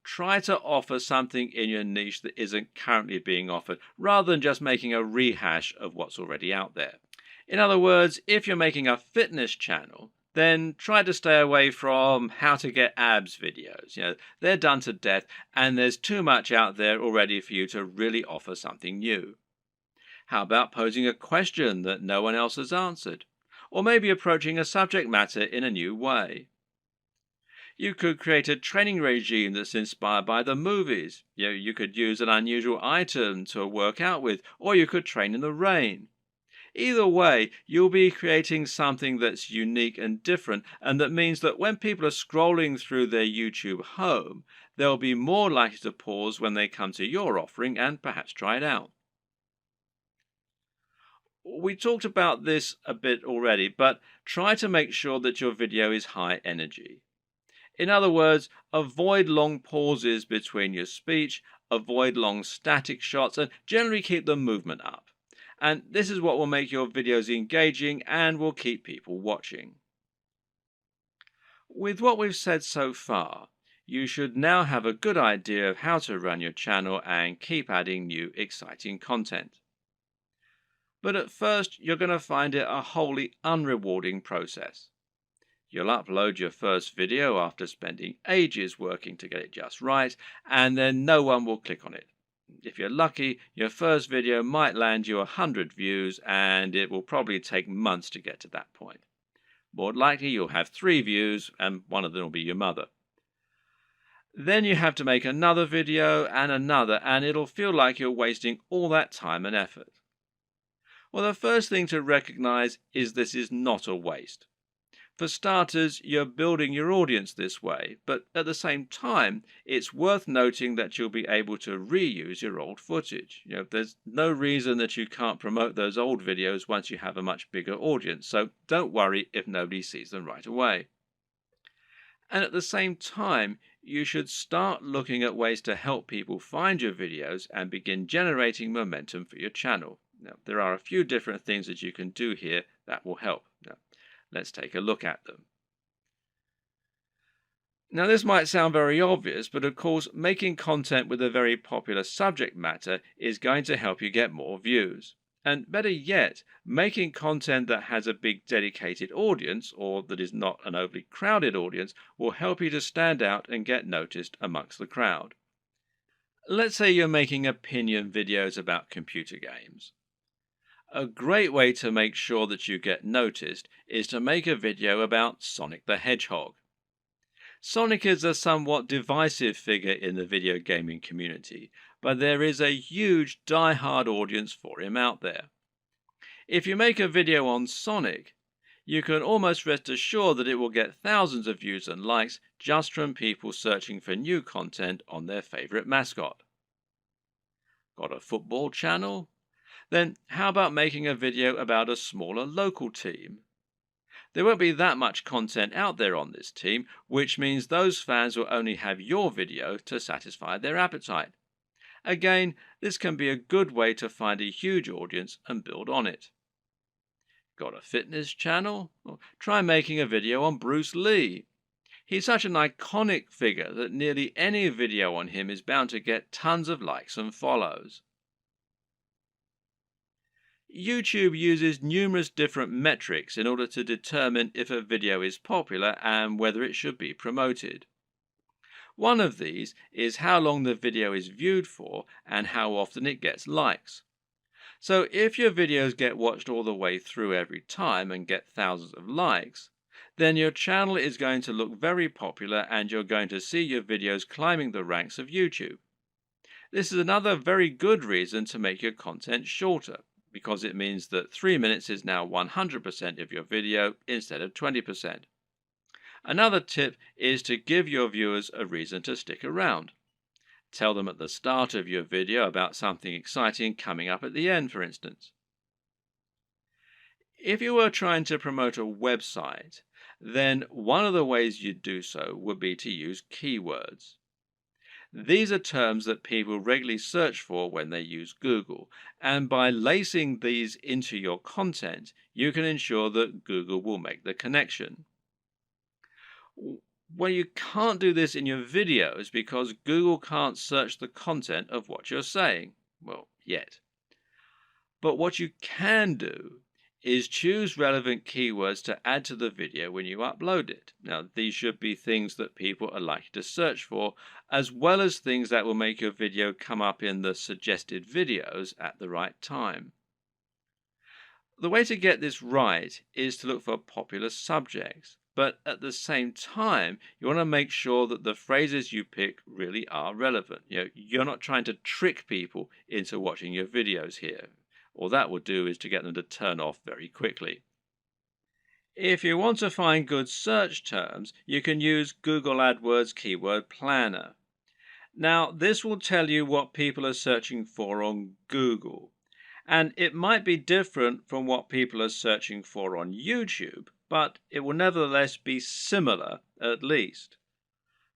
Try to offer something in your niche that isn't currently being offered, rather than just making a rehash of what's already out there. In other words, if you're making a fitness channel, then try to stay away from how to get abs videos. They're done to death, and there's too much out there already for you to really offer something new. How about posing a question that no one else has answered? Or maybe approaching a subject matter in a new way? You could create a training regime that's inspired by the movies. You could use an unusual item to work out with, or you could train in the rain. Either way, you'll be creating something that's unique and different, and that means that when people are scrolling through their YouTube home, they'll be more likely to pause when they come to your offering and perhaps try it out. We talked about this a bit already, but try to make sure that your video is high energy. In other words, avoid long pauses between your speech, avoid long static shots, and generally keep the movement up. And this is what will make your videos engaging and will keep people watching. With what we've said so far, you should now have a good idea of how to run your channel and keep adding new exciting content. But at first, you're going to find it a wholly unrewarding process. You'll upload your first video after spending ages working to get it just right, and then no one will click on it. If you're lucky, your first video might land you 100 views, and it will probably take months to get to that point. More likely, you'll have 3 views, and one of them will be your mother. Then you have to make another video and another, and it'll feel like you're wasting all that time and effort. Well, the first thing to recognize is this is not a waste. For starters, you're building your audience this way, but at the same time, it's worth noting that you'll be able to reuse your old footage. There's no reason that you can't promote those old videos once you have a much bigger audience, so don't worry if nobody sees them right away. And at the same time, you should start looking at ways to help people find your videos and begin generating momentum for your channel. Now, there are a few different things that you can do here that will help. Let's take a look at them. Now, this might sound very obvious, but of course, making content with a very popular subject matter is going to help you get more views. And better yet, making content that has a big dedicated audience or that is not an overly crowded audience will help you to stand out and get noticed amongst the crowd. Let's say you're making opinion videos about computer games. A great way to make sure that you get noticed is to make a video about Sonic the Hedgehog. Sonic is a somewhat divisive figure in the video gaming community, but there is a huge die-hard audience for him out there. If you make a video on Sonic, you can almost rest assured that it will get thousands of views and likes just from people searching for new content on their favorite mascot. Got a football channel? Then how about making a video about a smaller local team? There won't be that much content out there on this team, which means those fans will only have your video to satisfy their appetite. Again, this can be a good way to find a huge audience and build on it. Got a fitness channel? Well, try making a video on Bruce Lee. He's such an iconic figure that nearly any video on him is bound to get tons of likes and follows. YouTube uses numerous different metrics in order to determine if a video is popular and whether it should be promoted. One of these is how long the video is viewed for and how often it gets likes. So if your videos get watched all the way through every time and get thousands of likes, then your channel is going to look very popular and you're going to see your videos climbing the ranks of YouTube. This is another very good reason to make your content shorter, because it means that 3 minutes is now 100% of your video instead of 20%. Another tip is to give your viewers a reason to stick around. Tell them at the start of your video about something exciting coming up at the end, for instance. If you were trying to promote a website, then one of the ways you'd do so would be to use keywords. These are terms that people regularly search for when they use Google, and by lacing these into your content, you can ensure that Google will make the connection. Well, you can't do this in your videos because Google can't search the content of what you're saying. Well, yet. But what you can do is choose relevant keywords to add to the video when you upload it. Now, these should be things that people are likely to search for, as well as things that will make your video come up in the suggested videos at the right time. The way to get this right is to look for popular subjects, but at the same time, you want to make sure that the phrases you pick really are relevant. You're not trying to trick people into watching your videos here. All that will do is to get them to turn off very quickly. If you want to find good search terms, you can use Google AdWords Keyword Planner. Now, this will tell you what people are searching for on Google, and it might be different from what people are searching for on YouTube, but it will nevertheless be similar at least.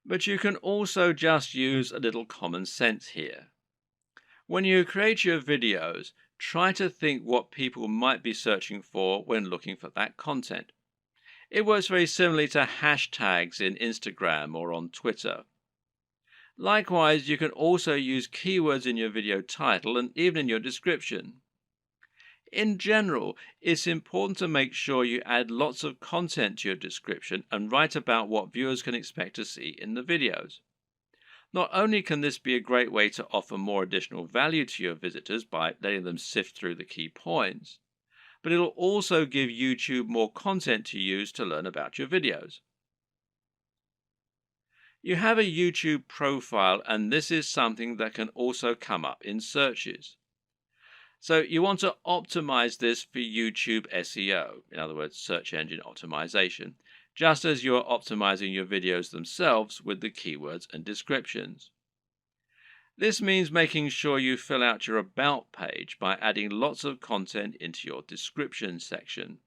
But you can also just use a little common sense here. When you create your videos, try to think what people might be searching for when looking for that content. It works very similarly to hashtags in Instagram or on Twitter. Likewise, you can also use keywords in your video title and even in your description. In general, it's important to make sure you add lots of content to your description and write about what viewers can expect to see in the videos. Not only can this be a great way to offer more additional value to your visitors by letting them sift through the key points, but it'll also give YouTube more content to use to learn about your videos. You have a YouTube profile, and this is something that can also come up in searches. So you want to optimize this for YouTube SEO, in other words, search engine optimization, just as you're optimizing your videos themselves with the keywords and descriptions. This means making sure you fill out your About page by adding lots of content into your description section.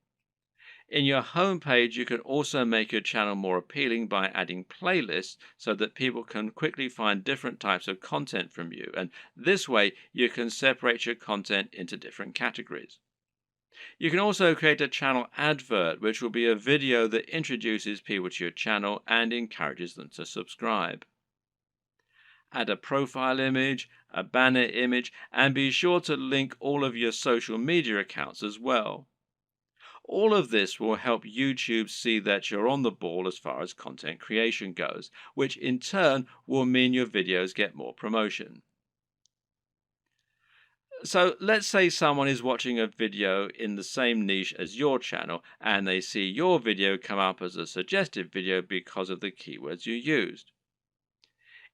In your home page, you can also make your channel more appealing by adding playlists so that people can quickly find different types of content from you, and this way you can separate your content into different categories. You can also create a channel advert, which will be a video that introduces people to your channel and encourages them to subscribe. Add a profile image, a banner image, and be sure to link all of your social media accounts as well. All of this will help YouTube see that you're on the ball as far as content creation goes, which in turn will mean your videos get more promotion. So let's say someone is watching a video in the same niche as your channel and they see your video come up as a suggested video because of the keywords you used.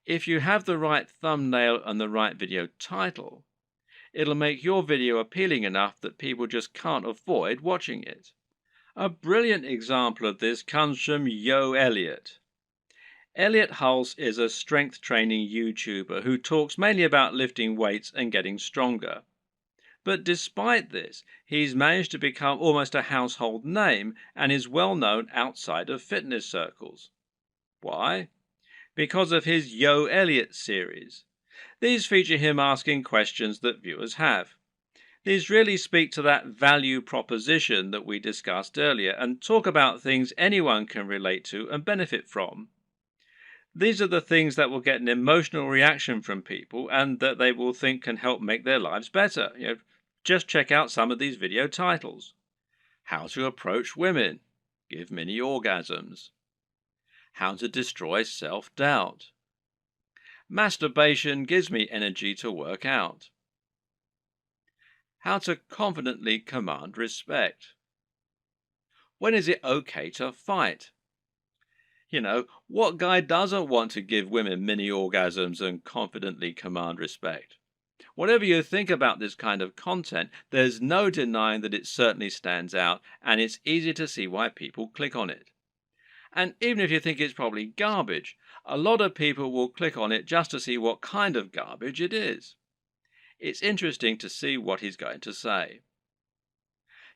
If you have the right thumbnail and the right video title, it'll make your video appealing enough that people just can't avoid watching it. A brilliant example of this comes from Yo Elliott. Elliott Hulse is a strength training YouTuber who talks mainly about lifting weights and getting stronger. But despite this, he's managed to become almost a household name and is well known outside of fitness circles. Why? Because of his Yo Elliott series. These feature him asking questions that viewers have. These really speak to that value proposition that we discussed earlier and talk about things anyone can relate to and benefit from. These are the things that will get an emotional reaction from people and that they will think can help make their lives better. Just check out some of these video titles. How to approach women. Give mini orgasms. How to destroy self-doubt. Masturbation gives me energy to work out. How to confidently command respect. When is it okay to fight? What guy doesn't want to give women mini orgasms and confidently command respect? Whatever you think about this kind of content, there's no denying that it certainly stands out, and it's easy to see why people click on it. And even if you think it's probably garbage, a lot of people will click on it just to see what kind of garbage it is. It's interesting to see what he's going to say.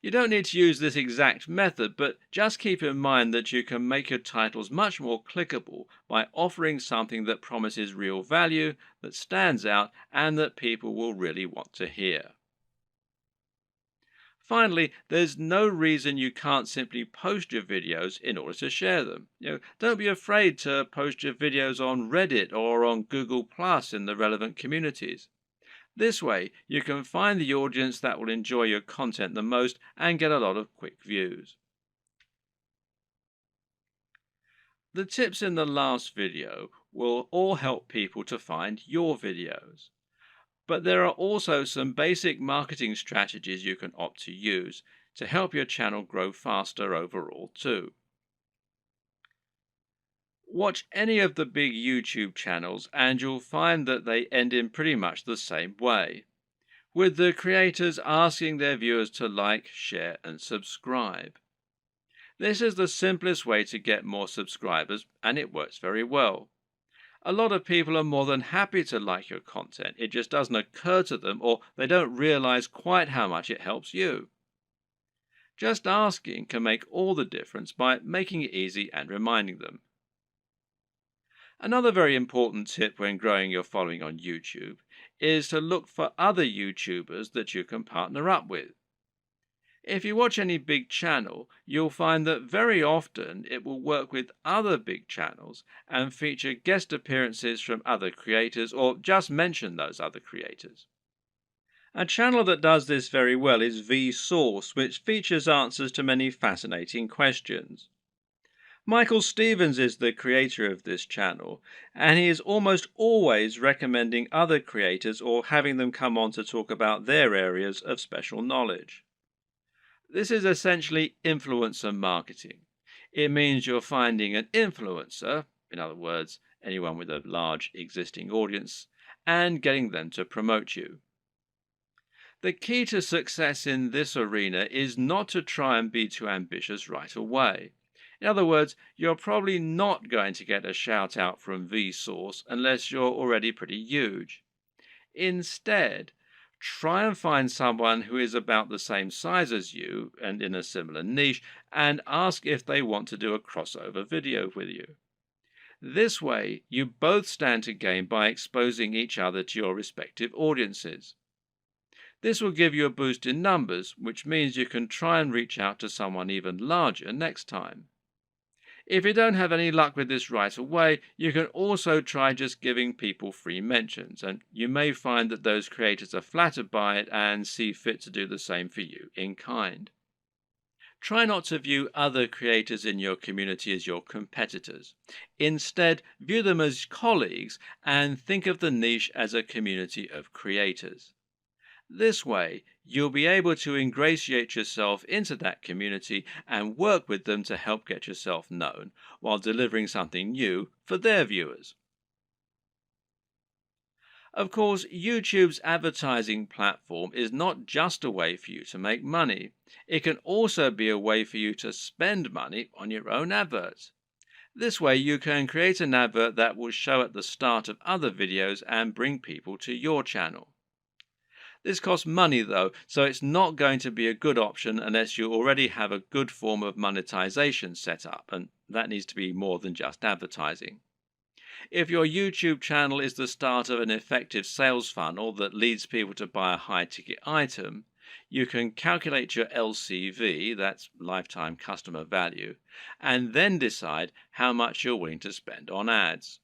You don't need to use this exact method, but just keep in mind that you can make your titles much more clickable by offering something that promises real value, that stands out, and that people will really want to hear. Finally, there's no reason you can't simply post your videos in order to share them. Don't be afraid to post your videos on Reddit or on Google Plus in the relevant communities. This way, you can find the audience that will enjoy your content the most and get a lot of quick views. The tips in the last video will all help people to find your videos. But there are also some basic marketing strategies you can opt to use to help your channel grow faster overall too. Watch any of the big YouTube channels and you'll find that they end in pretty much the same way, with the creators asking their viewers to like, share, and subscribe. This is the simplest way to get more subscribers, and it works very well. A lot of people are more than happy to like your content. It just doesn't occur to them, or they don't realize quite how much it helps you. Just asking can make all the difference by making it easy and reminding them. Another very important tip when growing your following on YouTube is to look for other YouTubers that you can partner up with. If you watch any big channel, you'll find that very often it will work with other big channels and feature guest appearances from other creators or just mention those other creators. A channel that does this very well is Vsauce, which features answers to many fascinating questions. Michael Stevens is the creator of this channel, and he is almost always recommending other creators or having them come on to talk about their areas of special knowledge. This is essentially influencer marketing. It means you're finding an influencer, in other words, anyone with a large existing audience, and getting them to promote you. The key to success in this arena is not to try and be too ambitious right away. In other words, you're probably not going to get a shout out from Vsauce unless you're already pretty huge. Instead, try and find someone who is about the same size as you and in a similar niche and ask if they want to do a crossover video with you. This way, you both stand to gain by exposing each other to your respective audiences. This will give you a boost in numbers, which means you can try and reach out to someone even larger next time. If you don't have any luck with this right away, you can also try just giving people free mentions, and you may find that those creators are flattered by it and see fit to do the same for you in kind. Try not to view other creators in your community as your competitors. Instead, view them as colleagues and think of the niche as a community of creators. This way, you'll be able to ingratiate yourself into that community and work with them to help get yourself known while delivering something new for their viewers. Of course, YouTube's advertising platform is not just a way for you to make money. It can also be a way for you to spend money on your own adverts. This way, you can create an advert that will show at the start of other videos and bring people to your channel. This costs money though, so it's not going to be a good option unless you already have a good form of monetization set up, and that needs to be more than just advertising. If your YouTube channel is the start of an effective sales funnel that leads people to buy a high ticket item, you can calculate your LCV, that's lifetime customer value, and then decide how much you're willing to spend on ads.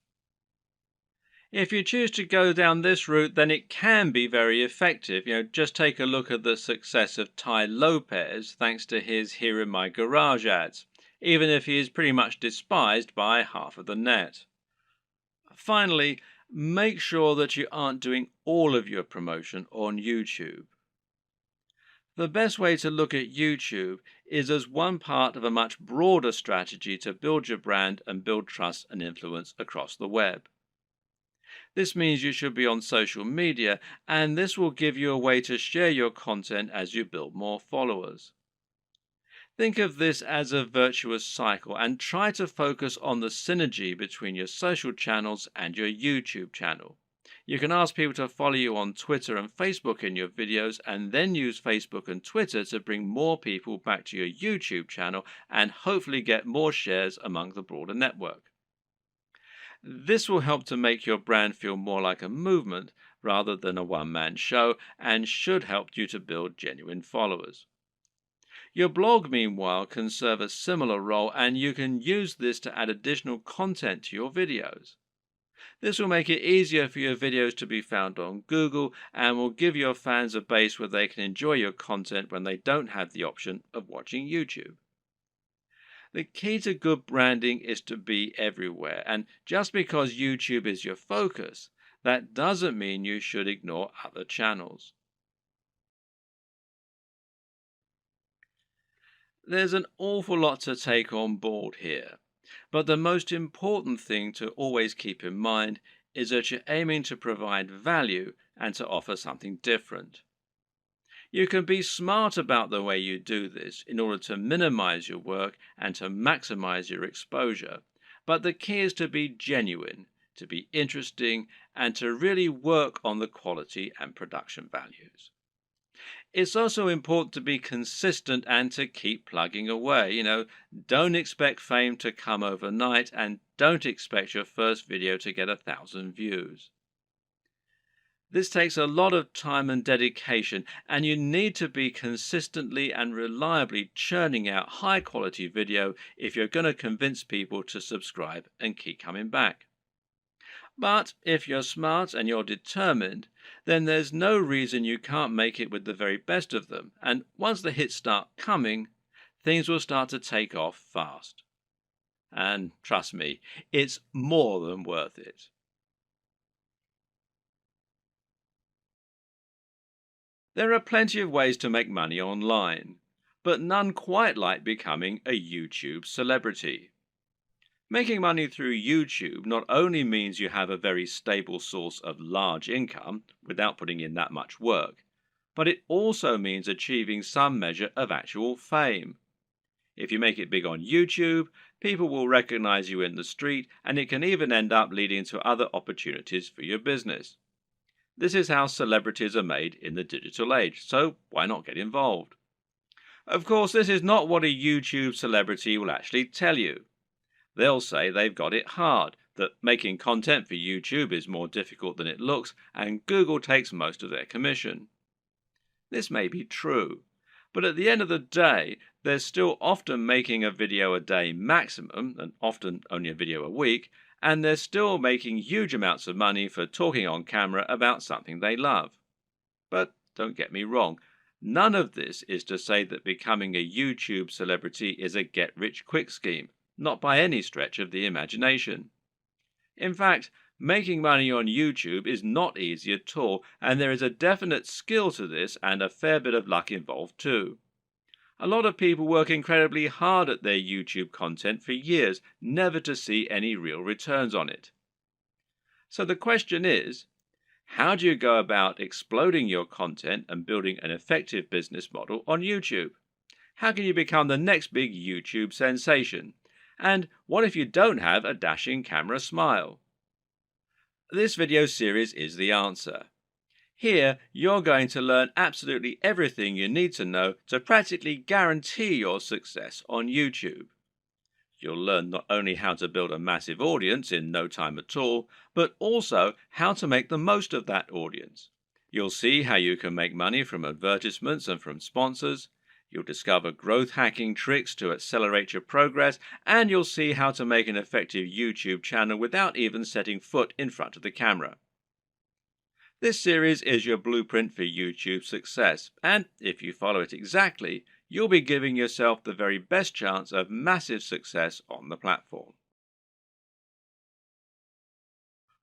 If you choose to go down this route, then it can be very effective. Just take a look at the success of Tai Lopez thanks to his Here in My Garage ads, even if he is pretty much despised by half of the net. Finally, make sure that you aren't doing all of your promotion on YouTube. The best way to look at YouTube is as one part of a much broader strategy to build your brand and build trust and influence across the web. This means you should be on social media, and this will give you a way to share your content as you build more followers. Think of this as a virtuous cycle and try to focus on the synergy between your social channels and your YouTube channel. You can ask people to follow you on Twitter and Facebook in your videos, and then use Facebook and Twitter to bring more people back to your YouTube channel and hopefully get more shares among the broader network. This will help to make your brand feel more like a movement rather than a one-man show, and should help you to build genuine followers. Your blog, meanwhile, can serve a similar role, and you can use this to add additional content to your videos. This will make it easier for your videos to be found on Google and will give your fans a base where they can enjoy your content when they don't have the option of watching YouTube. The key to good branding is to be everywhere, and just because YouTube is your focus, that doesn't mean you should ignore other channels. There's an awful lot to take on board here, but the most important thing to always keep in mind is that you're aiming to provide value and to offer something different. You can be smart about the way you do this in order to minimize your work and to maximize your exposure, but the key is to be genuine, to be interesting, and to really work on the quality and production values. It's also important to be consistent and to keep plugging away. Don't expect fame to come overnight, and don't expect your first video to get 1,000 views. This takes a lot of time and dedication, and you need to be consistently and reliably churning out high quality video if you're going to convince people to subscribe and keep coming back. But if you're smart and you're determined, then there's no reason you can't make it with the very best of them, and once the hits start coming, things will start to take off fast. And trust me, it's more than worth it. There are plenty of ways to make money online, but none quite like becoming a YouTube celebrity. Making money through YouTube not only means you have a very stable source of large income without putting in that much work, but it also means achieving some measure of actual fame. If you make it big on YouTube, people will recognize you in the street, and it can even end up leading to other opportunities for your business. This is how celebrities are made in the digital age, so why not get involved? Of course, this is not what a YouTube celebrity will actually tell you. They'll say they've got it hard, that making content for YouTube is more difficult than it looks, and Google takes most of their commission. This may be true, but at the end of the day, they're still often making a video a day maximum, and often only a video a week, and they're still making huge amounts of money for talking on camera about something they love. But don't get me wrong, none of this is to say that becoming a YouTube celebrity is a get-rich-quick scheme, not by any stretch of the imagination. In fact, making money on YouTube is not easy at all, and there is a definite skill to this and a fair bit of luck involved too. A lot of people work incredibly hard at their YouTube content for years, never to see any real returns on it. So the question is, how do you go about exploding your content and building an effective business model on YouTube? How can you become the next big YouTube sensation? And what if you don't have a dashing camera smile? This video series is the answer. Here, you're going to learn absolutely everything you need to know to practically guarantee your success on YouTube. You'll learn not only how to build a massive audience in no time at all, but also how to make the most of that audience. You'll see how you can make money from advertisements and from sponsors. You'll discover growth hacking tricks to accelerate your progress, and you'll see how to make an effective YouTube channel without even setting foot in front of the camera. This series is your blueprint for YouTube success, and if you follow it exactly, you'll be giving yourself the very best chance of massive success on the platform.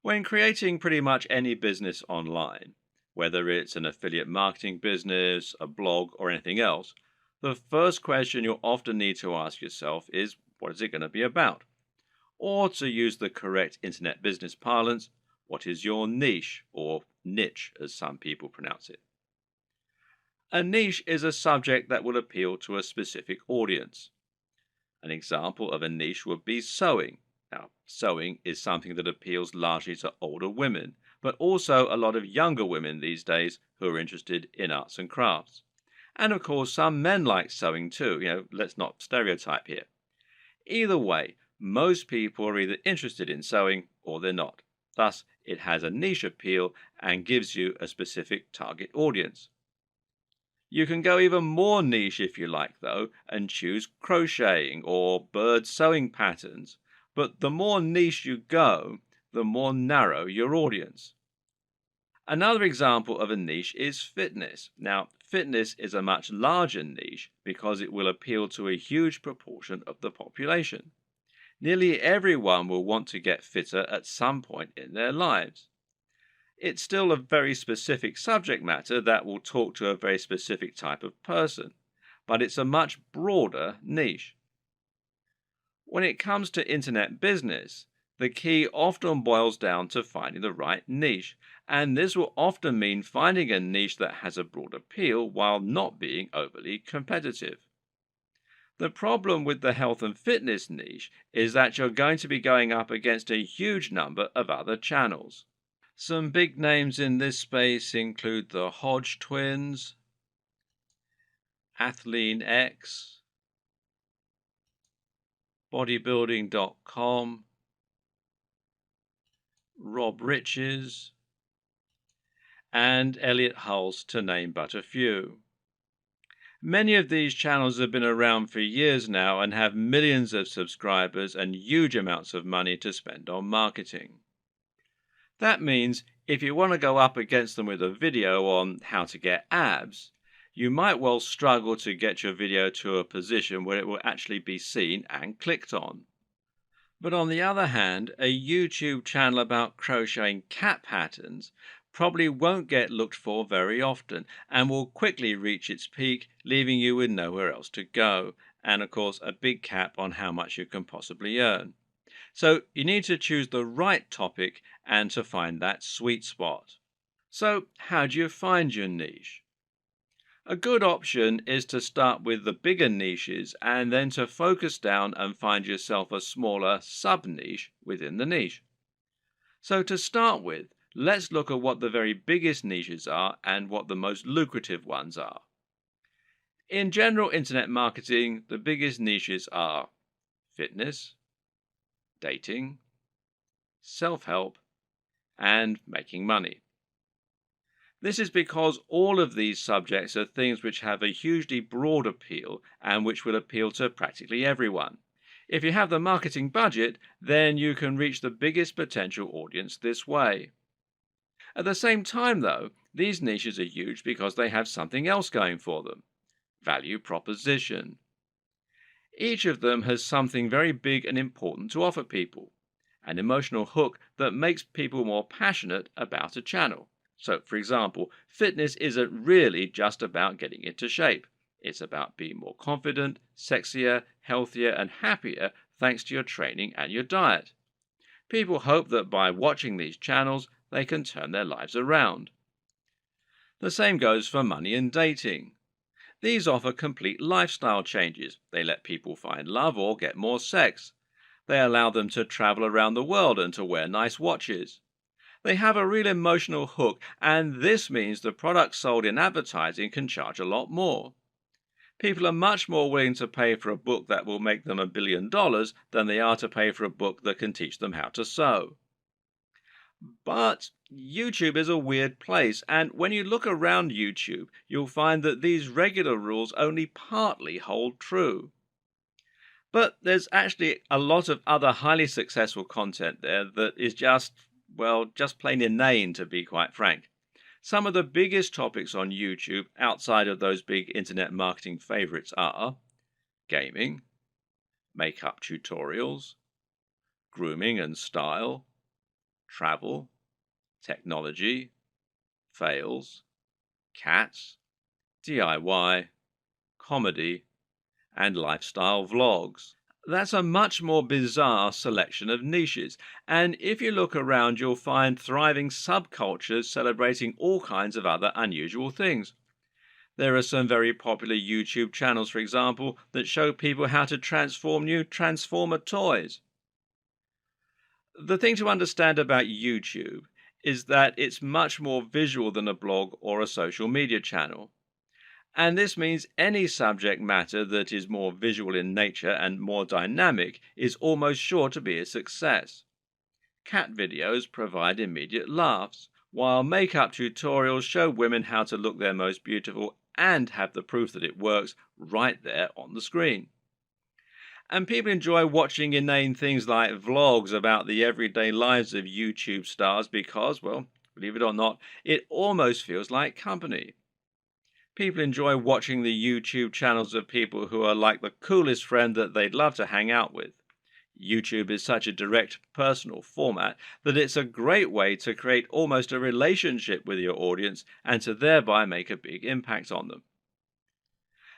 When creating pretty much any business online, whether it's an affiliate marketing business, a blog, or anything else, the first question you'll often need to ask yourself is, what is it going to be about? Or to use the correct internet business parlance, what is your niche, or niche as some people pronounce it? A niche is a subject that will appeal to a specific audience. An example of a niche would be sewing. Now, sewing is something that appeals largely to older women, but also a lot of younger women these days who are interested in arts and crafts. And of course, some men like sewing too. Let's not stereotype here. Either way, most people are either interested in sewing or they're not. Thus, it has a niche appeal and gives you a specific target audience. You can go even more niche if you like, though, and choose crocheting or bird sewing patterns. But the more niche you go, the more narrow your audience. Another example of a niche is fitness. Now, fitness is a much larger niche because it will appeal to a huge proportion of the population. Nearly everyone will want to get fitter at some point in their lives. It's still a very specific subject matter that will talk to a very specific type of person, but it's a much broader niche. When it comes to internet business, the key often boils down to finding the right niche, and this will often mean finding a niche that has a broad appeal while not being overly competitive. The problem with the health and fitness niche is that you're going to be going up against a huge number of other channels. Some big names in this space include the Hodge twins, Athlean X, bodybuilding.com, Rob Riches, and Elliot Hulse, to name but a few. Many of these channels have been around for years now and have millions of subscribers and huge amounts of money to spend on marketing. That means if you want to go up against them with a video on how to get abs, you might well struggle to get your video to a position where it will actually be seen and clicked on. But on the other hand, a YouTube channel about crocheting cat patterns probably won't get looked for very often and will quickly reach its peak, leaving you with nowhere else to go, and of course a big cap on how much you can possibly earn. So you need to choose the right topic and to find that sweet spot. So how do you find your niche? A good option is to start with the bigger niches and then to focus down and find yourself a smaller sub-niche within the niche. So to start with, let's look at what the very biggest niches are and what the most lucrative ones are. In general internet marketing, the biggest niches are fitness, dating, self-help, and making money. This is because all of these subjects are things which have a hugely broad appeal and which will appeal to practically everyone. If you have the marketing budget, then you can reach the biggest potential audience this way. At the same time, though, these niches are huge because they have something else going for them: value proposition. Each of them has something very big and important to offer people, an emotional hook that makes people more passionate about a channel. So, for example, fitness isn't really just about getting into shape. It's about being more confident, sexier, healthier, and happier thanks to your training and your diet. People hope that by watching these channels, they can turn their lives around. The same goes for money and dating. These offer complete lifestyle changes. They let people find love or get more sex. They allow them to travel around the world and to wear nice watches. They have a real emotional hook, and this means the products sold in advertising can charge a lot more. People are much more willing to pay for a book that will make them $1 billion than they are to pay for a book that can teach them how to sew. But YouTube is a weird place, and when you look around YouTube, you'll find that these regular rules only partly hold true. But there's actually a lot of other highly successful content there that is just, well, just plain inane, to be quite frank. Some of the biggest topics on YouTube outside of those big internet marketing favorites are gaming, makeup tutorials, grooming and style, travel, technology, fails, cats, DIY, comedy, and lifestyle vlogs. That's a much more bizarre selection of niches, and if you look around, you'll find thriving subcultures celebrating all kinds of other unusual things. There are some very popular YouTube channels, for example, that show people how to transform new Transformer toys. The thing to understand about YouTube is that it's much more visual than a blog or a social media channel. And this means any subject matter that is more visual in nature and more dynamic is almost sure to be a success. Cat videos provide immediate laughs, while makeup tutorials show women how to look their most beautiful and have the proof that it works right there on the screen. And people enjoy watching inane things like vlogs about the everyday lives of YouTube stars because, well, believe it or not, it almost feels like company. People enjoy watching the YouTube channels of people who are like the coolest friend that they'd love to hang out with. YouTube is such a direct, personal format that it's a great way to create almost a relationship with your audience and to thereby make a big impact on them.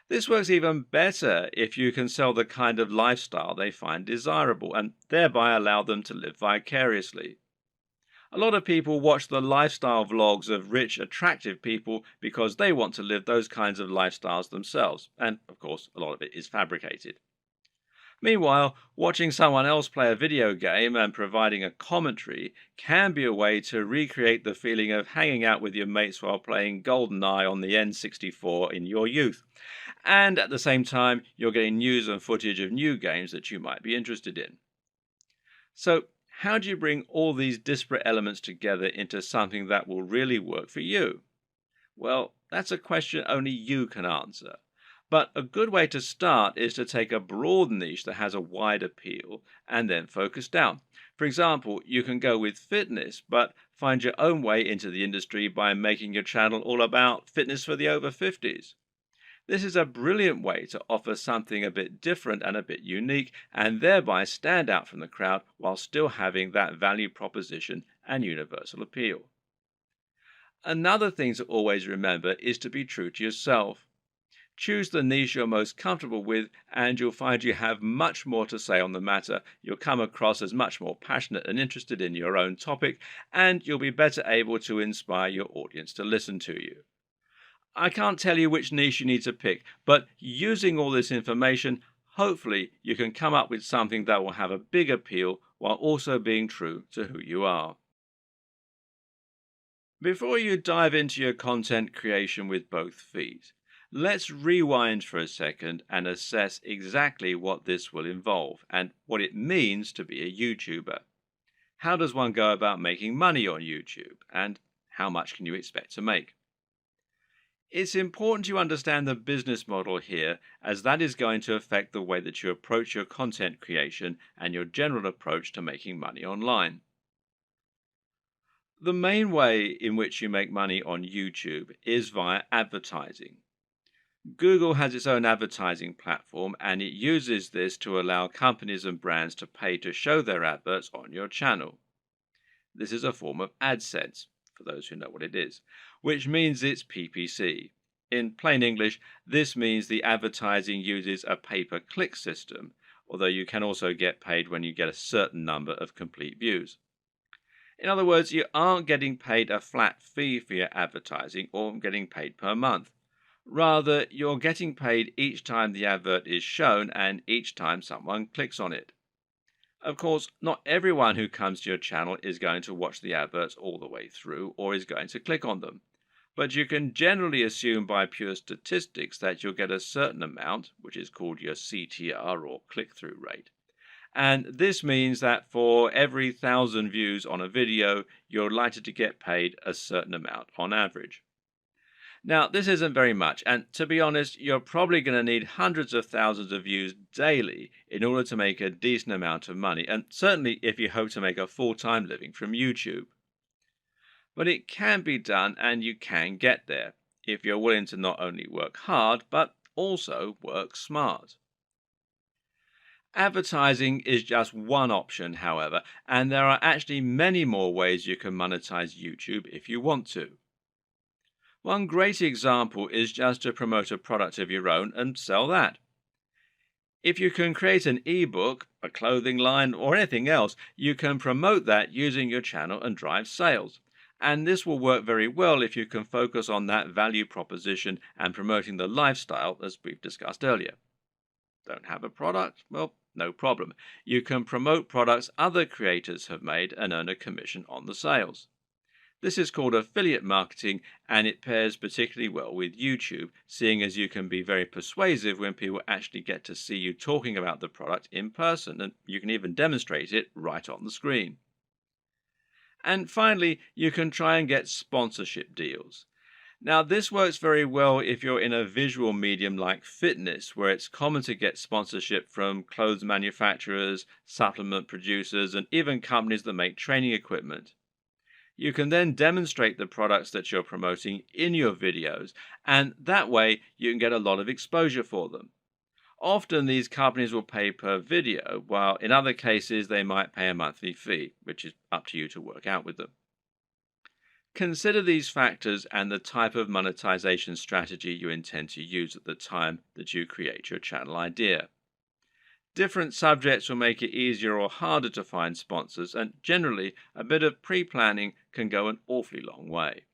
This works even better if you can sell the kind of lifestyle they find desirable and thereby allow them to live vicariously. A lot of people watch the lifestyle vlogs of rich, attractive people because they want to live those kinds of lifestyles themselves, and of course, a lot of it is fabricated. Meanwhile, watching someone else play a video game and providing a commentary can be a way to recreate the feeling of hanging out with your mates while playing GoldenEye on the N64 in your youth. And at the same time, you're getting news and footage of new games that you might be interested in. So, how do you bring all these disparate elements together into something that will really work for you? Well, that's a question only you can answer. But a good way to start is to take a broad niche that has a wide appeal and then focus down. For example, you can go with fitness, but find your own way into the industry by making your channel all about fitness for the over 50s. This is a brilliant way to offer something a bit different and a bit unique, and thereby stand out from the crowd while still having that value proposition and universal appeal. Another thing to always remember is to be true to yourself. Choose the niche you're most comfortable with, and you'll find you have much more to say on the matter. You'll come across as much more passionate and interested in your own topic, and you'll be better able to inspire your audience to listen to you. I can't tell you which niche you need to pick, but using all this information, hopefully you can come up with something that will have a big appeal while also being true to who you are. Before you dive into your content creation with both feet, let's rewind for a second and assess exactly what this will involve and what it means to be a YouTuber. How does one go about making money on YouTube, and how much can you expect to make? It's important you understand the business model here, as that is going to affect the way that you approach your content creation and your general approach to making money online. The main way in which you make money on YouTube is via advertising. Google has its own advertising platform, and it uses this to allow companies and brands to pay to show their adverts on your channel. This is a form of AdSense, for those who know what it is, which means it's PPC. In plain English, this means the advertising uses a pay-per-click system, although you can also get paid when you get a certain number of complete views. In other words, you aren't getting paid a flat fee for your advertising or getting paid per month. Rather, you're getting paid each time the advert is shown and each time someone clicks on it. Of course, not everyone who comes to your channel is going to watch the adverts all the way through or is going to click on them. But you can generally assume by pure statistics that you'll get a certain amount, which is called your CTR or click-through rate. And this means that for every 1,000 views on a video, you're likely to get paid a certain amount on average. Now, this isn't very much, and to be honest, you're probably going to need hundreds of thousands of views daily in order to make a decent amount of money, and certainly if you hope to make a full-time living from YouTube. But it can be done, and you can get there, if you're willing to not only work hard, but also work smart. Advertising is just one option, however, and there are actually many more ways you can monetize YouTube if you want to. One great example is just to promote a product of your own and sell that. If you can create an ebook, a clothing line, or anything else, you can promote that using your channel and drive sales. And this will work very well if you can focus on that value proposition and promoting the lifestyle as we've discussed earlier. Don't have a product? Well, no problem. You can promote products other creators have made and earn a commission on the sales. This is called affiliate marketing, and it pairs particularly well with YouTube, seeing as you can be very persuasive when people actually get to see you talking about the product in person, and you can even demonstrate it right on the screen. And finally, you can try and get sponsorship deals. Now, this works very well if you're in a visual medium like fitness, where it's common to get sponsorship from clothes manufacturers, supplement producers, and even companies that make training equipment. You can then demonstrate the products that you're promoting in your videos, and that way you can get a lot of exposure for them. Often these companies will pay per video, while in other cases they might pay a monthly fee, which is up to you to work out with them. Consider these factors and the type of monetization strategy you intend to use at the time that you create your channel idea. Different subjects will make it easier or harder to find sponsors, and generally a bit of pre-planning can go an awfully long way.